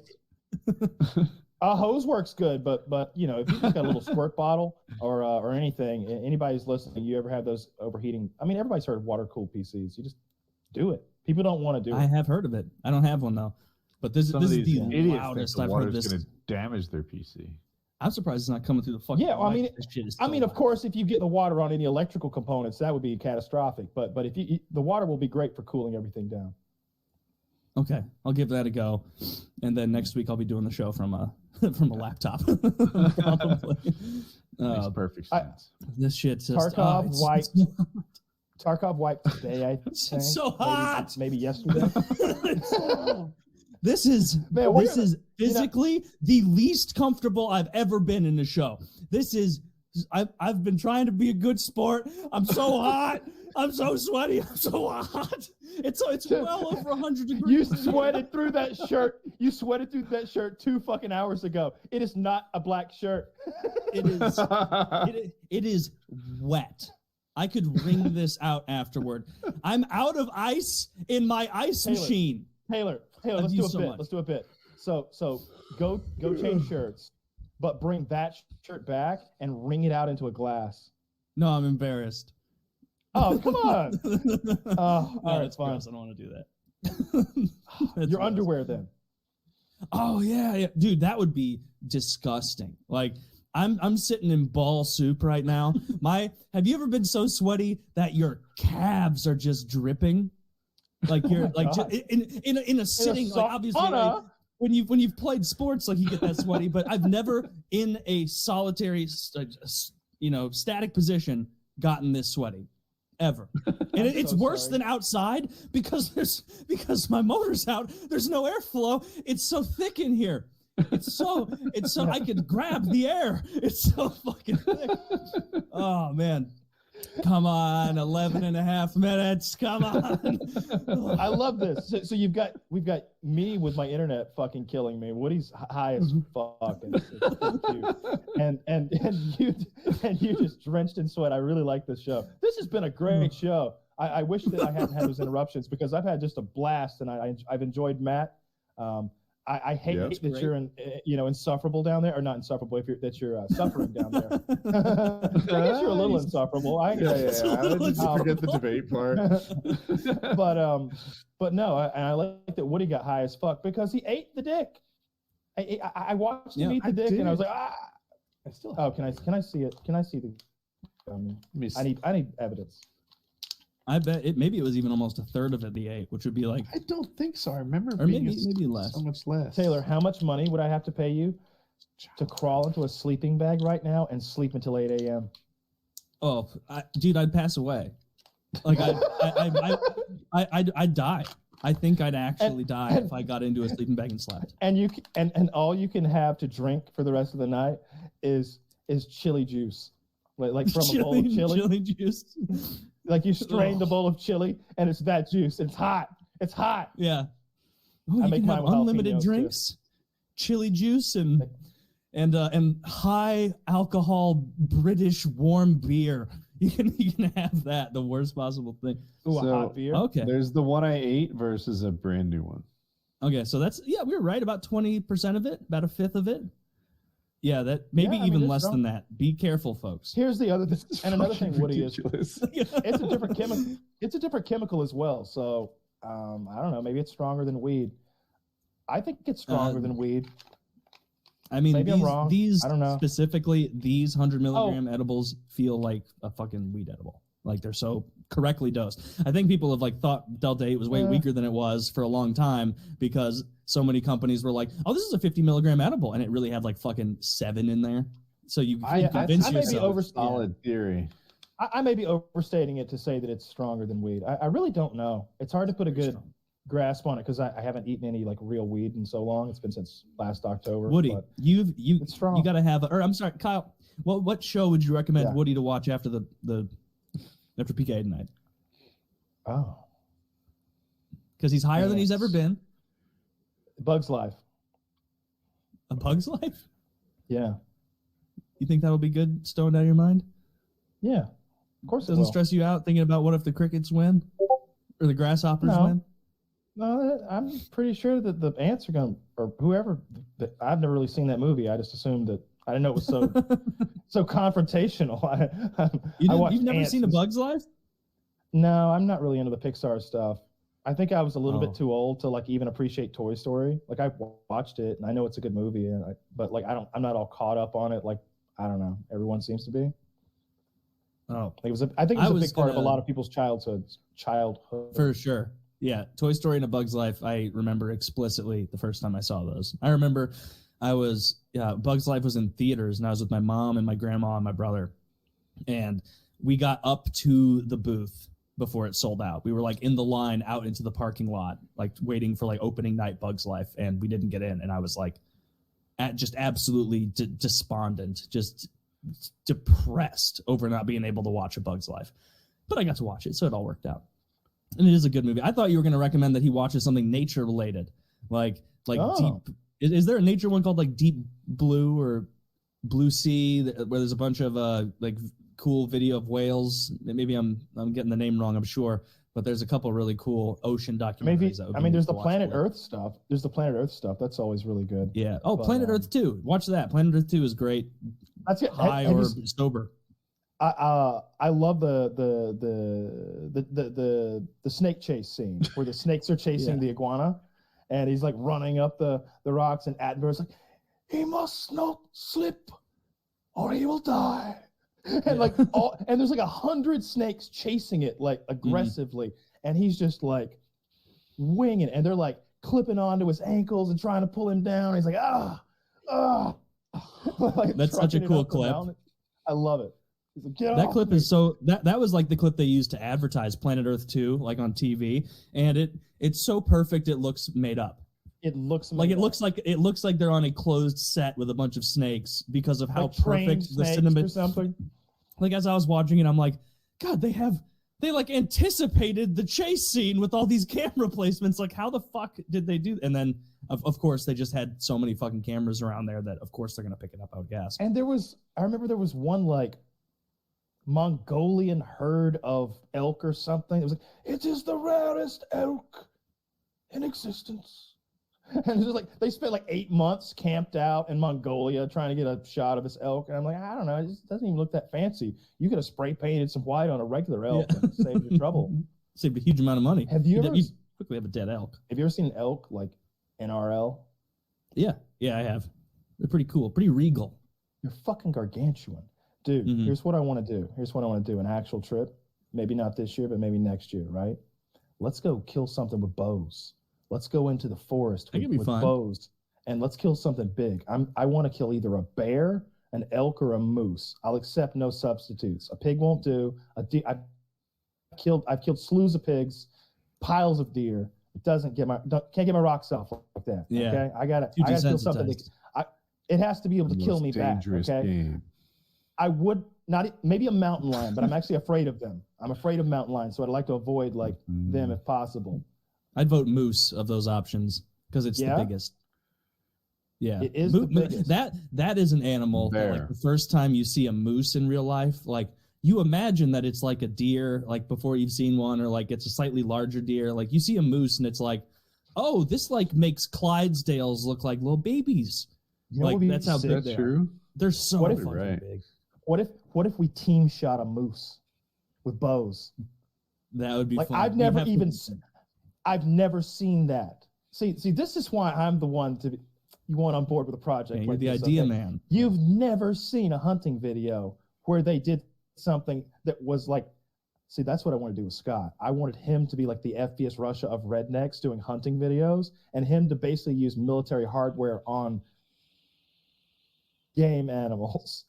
a hose works good, but if you just got a little squirt bottle or anything, anybody who's listening, you ever have those overheating? I mean, everybody's heard of water cooled PCs. You just do it. People don't want to do it. I have heard of it. I don't have one though, but this is the loudest I've heard this. Going to damage their PC. I'm surprised it's not coming through the fucking. Yeah, well, I mean, of course, if you get the water on any electrical components, that would be catastrophic. But if the water will be great for cooling everything down. Okay, I'll give that a go, and then next week I'll be doing the show from a laptop. Makes perfect sense. This shit's just Tarkov wiped today. I think it's so hot. Maybe yesterday. This is physically the least comfortable I've ever been in a show. I've been trying to be a good sport. I'm so hot. I'm so sweaty. I'm so hot. It's well over 100 degrees. You sweated through that shirt. You sweated through that shirt 2 fucking hours ago. It is not a black shirt. It is. It is wet. I could wring this out afterward. I'm out of ice in my ice machine. Taylor, let's do a bit. Let's do a bit. So go change shirts, but bring that shirt back and wring it out into a glass. No, I'm embarrassed. Oh, come on. All right, that's fine. Gross. I don't want to do that. Your underwear then. Oh yeah, dude, that would be disgusting. Like I'm sitting in ball soup right now. Have you ever been so sweaty that your calves are just dripping? Like you're just in a sitting, like obviously like, when you've played sports, like you get that sweaty, but I've never in a solitary static position gotten this sweaty ever. And it's worse than outside because my motor's out. There's no airflow. It's so thick in here. It's so I can grab the air. It's so fucking thick. Oh man. Come on, 11 and a half minutes. Come on. I love this. So we've got me with my internet fucking killing me. Woody's high as fuck, and you just drenched in sweat. I really like this show. This has been a great show. I wish that I hadn't had those interruptions because I've had just a blast, and I've enjoyed Matt. I hate that you're insufferable down there, or not insufferable if you're suffering down there. I guess you're a little insufferable. I just forget the debate part. But no, I like that Woody got high as fuck because he ate the dick. I watched him eat the dick, and I was like, I still. Oh, can I see it? Can I see the? I need evidence. I bet maybe it was even almost a third of it the 8, which would be like. I don't think so. I remember or maybe less. So much less. Taylor, how much money would I have to pay you to crawl into a sleeping bag right now and sleep until 8 a.m.? Oh, dude, I'd pass away. Like I'd die. I think I'd actually die if I got into a sleeping bag and slept. And all you can have to drink for the rest of the night is chili juice, like from a bowl of chili juice. Like you strained a bowl of chili and it's that juice. It's hot. It's hot. Yeah. Oh, you can have unlimited drinks, chili juice, and high alcohol British warm beer. You can have that. The worst possible thing. Ooh, a hot beer. Okay. There's the one I ate versus a brand new one. Okay, so we were right. About 20% of it, about a fifth of it. Yeah, maybe even less than that. Be careful, folks. Here's the other thing, and another thing, Woody, is it's a different chemical. It's a different chemical as well. So I don't know. Maybe it's stronger than weed. I think it's stronger than weed. I mean, maybe I'm wrong. These I don't know. Specifically, these 100 milligram edibles feel like a fucking weed edible. Like they're so correctly dosed. I think people have thought Delta 8 was way weaker than it was for a long time because so many companies were like, "Oh, this is a 50 milligram edible," and it really had fucking 7 in there. So you convince yourself. Solid theory. I may be overstating it to say that it's stronger than weed. I really don't know. It's hard to put a good grasp on it because I haven't eaten any like real weed in so long. It's been since last October. Woody, you got to have. I'm sorry, Kyle. What show would you recommend Woody to watch after after PK tonight? Oh, because he's higher than he's ever been. Bug's Life. A Bug's Life? Yeah. You think that'll be good? Stoned out of your mind? Yeah, of course. Doesn't stress you out thinking about what if the crickets win or the grasshoppers win? No, I'm pretty sure that the ants are going to, or whoever. I've never really seen that movie. I just assumed that. I didn't know it was so so confrontational. You've never seen A Bug's Life? No, I'm not really into the Pixar stuff. I think I was a little bit too old to like even appreciate Toy Story. Like I watched it and I know it's a good movie, but like I'm not all caught up on it. Like I don't know, everyone seems to be. Oh, I think it was a big part of a lot of people's childhood. For sure. Yeah, Toy Story and A Bug's Life, I remember explicitly the first time I saw those. I remember Bug's Life was in theaters, and I was with my mom and my grandma and my brother, and we got up to the booth before it sold out. We were like in the line out into the parking lot, like waiting for like opening night Bug's Life, and we didn't get in, and I was like just absolutely despondent, just depressed over not being able to watch A Bug's Life. But I got to watch it, so it all worked out. And it is a good movie. I thought you were going to recommend that he watches something nature related, like deep. Is there a nature one called like Deep Blue or Blue Sea where there's a bunch of like cool video of whales? Maybe I'm getting the name wrong, I'm sure, but there's a couple really cool ocean documentaries. There's the Planet Earth stuff. There's the Planet Earth stuff. That's always really good. Yeah. Oh, but, Planet Earth 2. Watch that. Planet Earth 2 is great. That's it. High or sober. I love the snake chase scene where the snakes are chasing the iguana, and he's like running up the rocks, and Attenborough's like, he must not slip, or he will die. And like and there's like 100 snakes chasing it like aggressively, and he's just like winging it, and they're like clipping onto his ankles and trying to pull him down. He's like like, that's such a cool clip. I love it. Like, that clip is so that was like the clip they used to advertise Planet Earth 2 like on TV, and it's so perfect it looks made up. It looks like it looks like they're on a closed set with a bunch of snakes because of how perfect the cinema. Something. Like as I was watching it, I'm like, God, they like anticipated the chase scene with all these camera placements. Like, how the fuck did they do? And then of course they just had so many fucking cameras around there that of course they're gonna pick it up. I would guess. And I remember there was one like Mongolian herd of elk or something. It was like, it is the rarest elk in existence. And it's just like they spent like 8 months camped out in Mongolia trying to get a shot of this elk. And I'm like, I don't know, it just doesn't even look that fancy. You could have spray painted some white on a regular elk and saved your trouble. Saved a huge amount of money. You quickly have a dead elk. Have you ever seen an elk like NRL? Yeah, I have. They're pretty cool, pretty regal. They're fucking gargantuan. Dude, here's what I want to do. An actual trip. Maybe not this year, but maybe next year, right? Let's go kill something with bows. Let's go into the forest with bows, and let's kill something big. I want to kill either a bear, an elk, or a moose. I'll accept no substitutes. A pig won't do. I've killed slews of pigs, piles of deer. It can't get my rocks off like that. Yeah. Okay, I gotta kill something. It has to be able to kill me back. Okay. Game. I would not, maybe a mountain lion, but I'm actually afraid of them. I'm afraid of mountain lions, so I'd like to avoid like them if possible. I'd vote moose of those options because it's the biggest. Yeah, it is the biggest. That is an animal that, like, the first time you see a moose in real life, like you imagine that it's like a deer, like before you've seen one, or like it's a slightly larger deer. Like you see a moose and it's like, oh, this like makes Clydesdales look like little babies. Like that's how big they are. They're so fucking big. What if we team shot a moose with bows? That would be like fun. I've never seen that. See, this is why I'm the one you want on board with a project. Yeah, you're the idea man. You've never seen a hunting video where they did something that was like, see, that's what I want to do with Scott. I wanted him to be like the FBS Russia of rednecks doing hunting videos, and him to basically use military hardware on game animals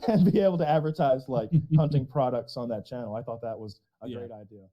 and be able to advertise like hunting products on that channel. I thought that was a great idea.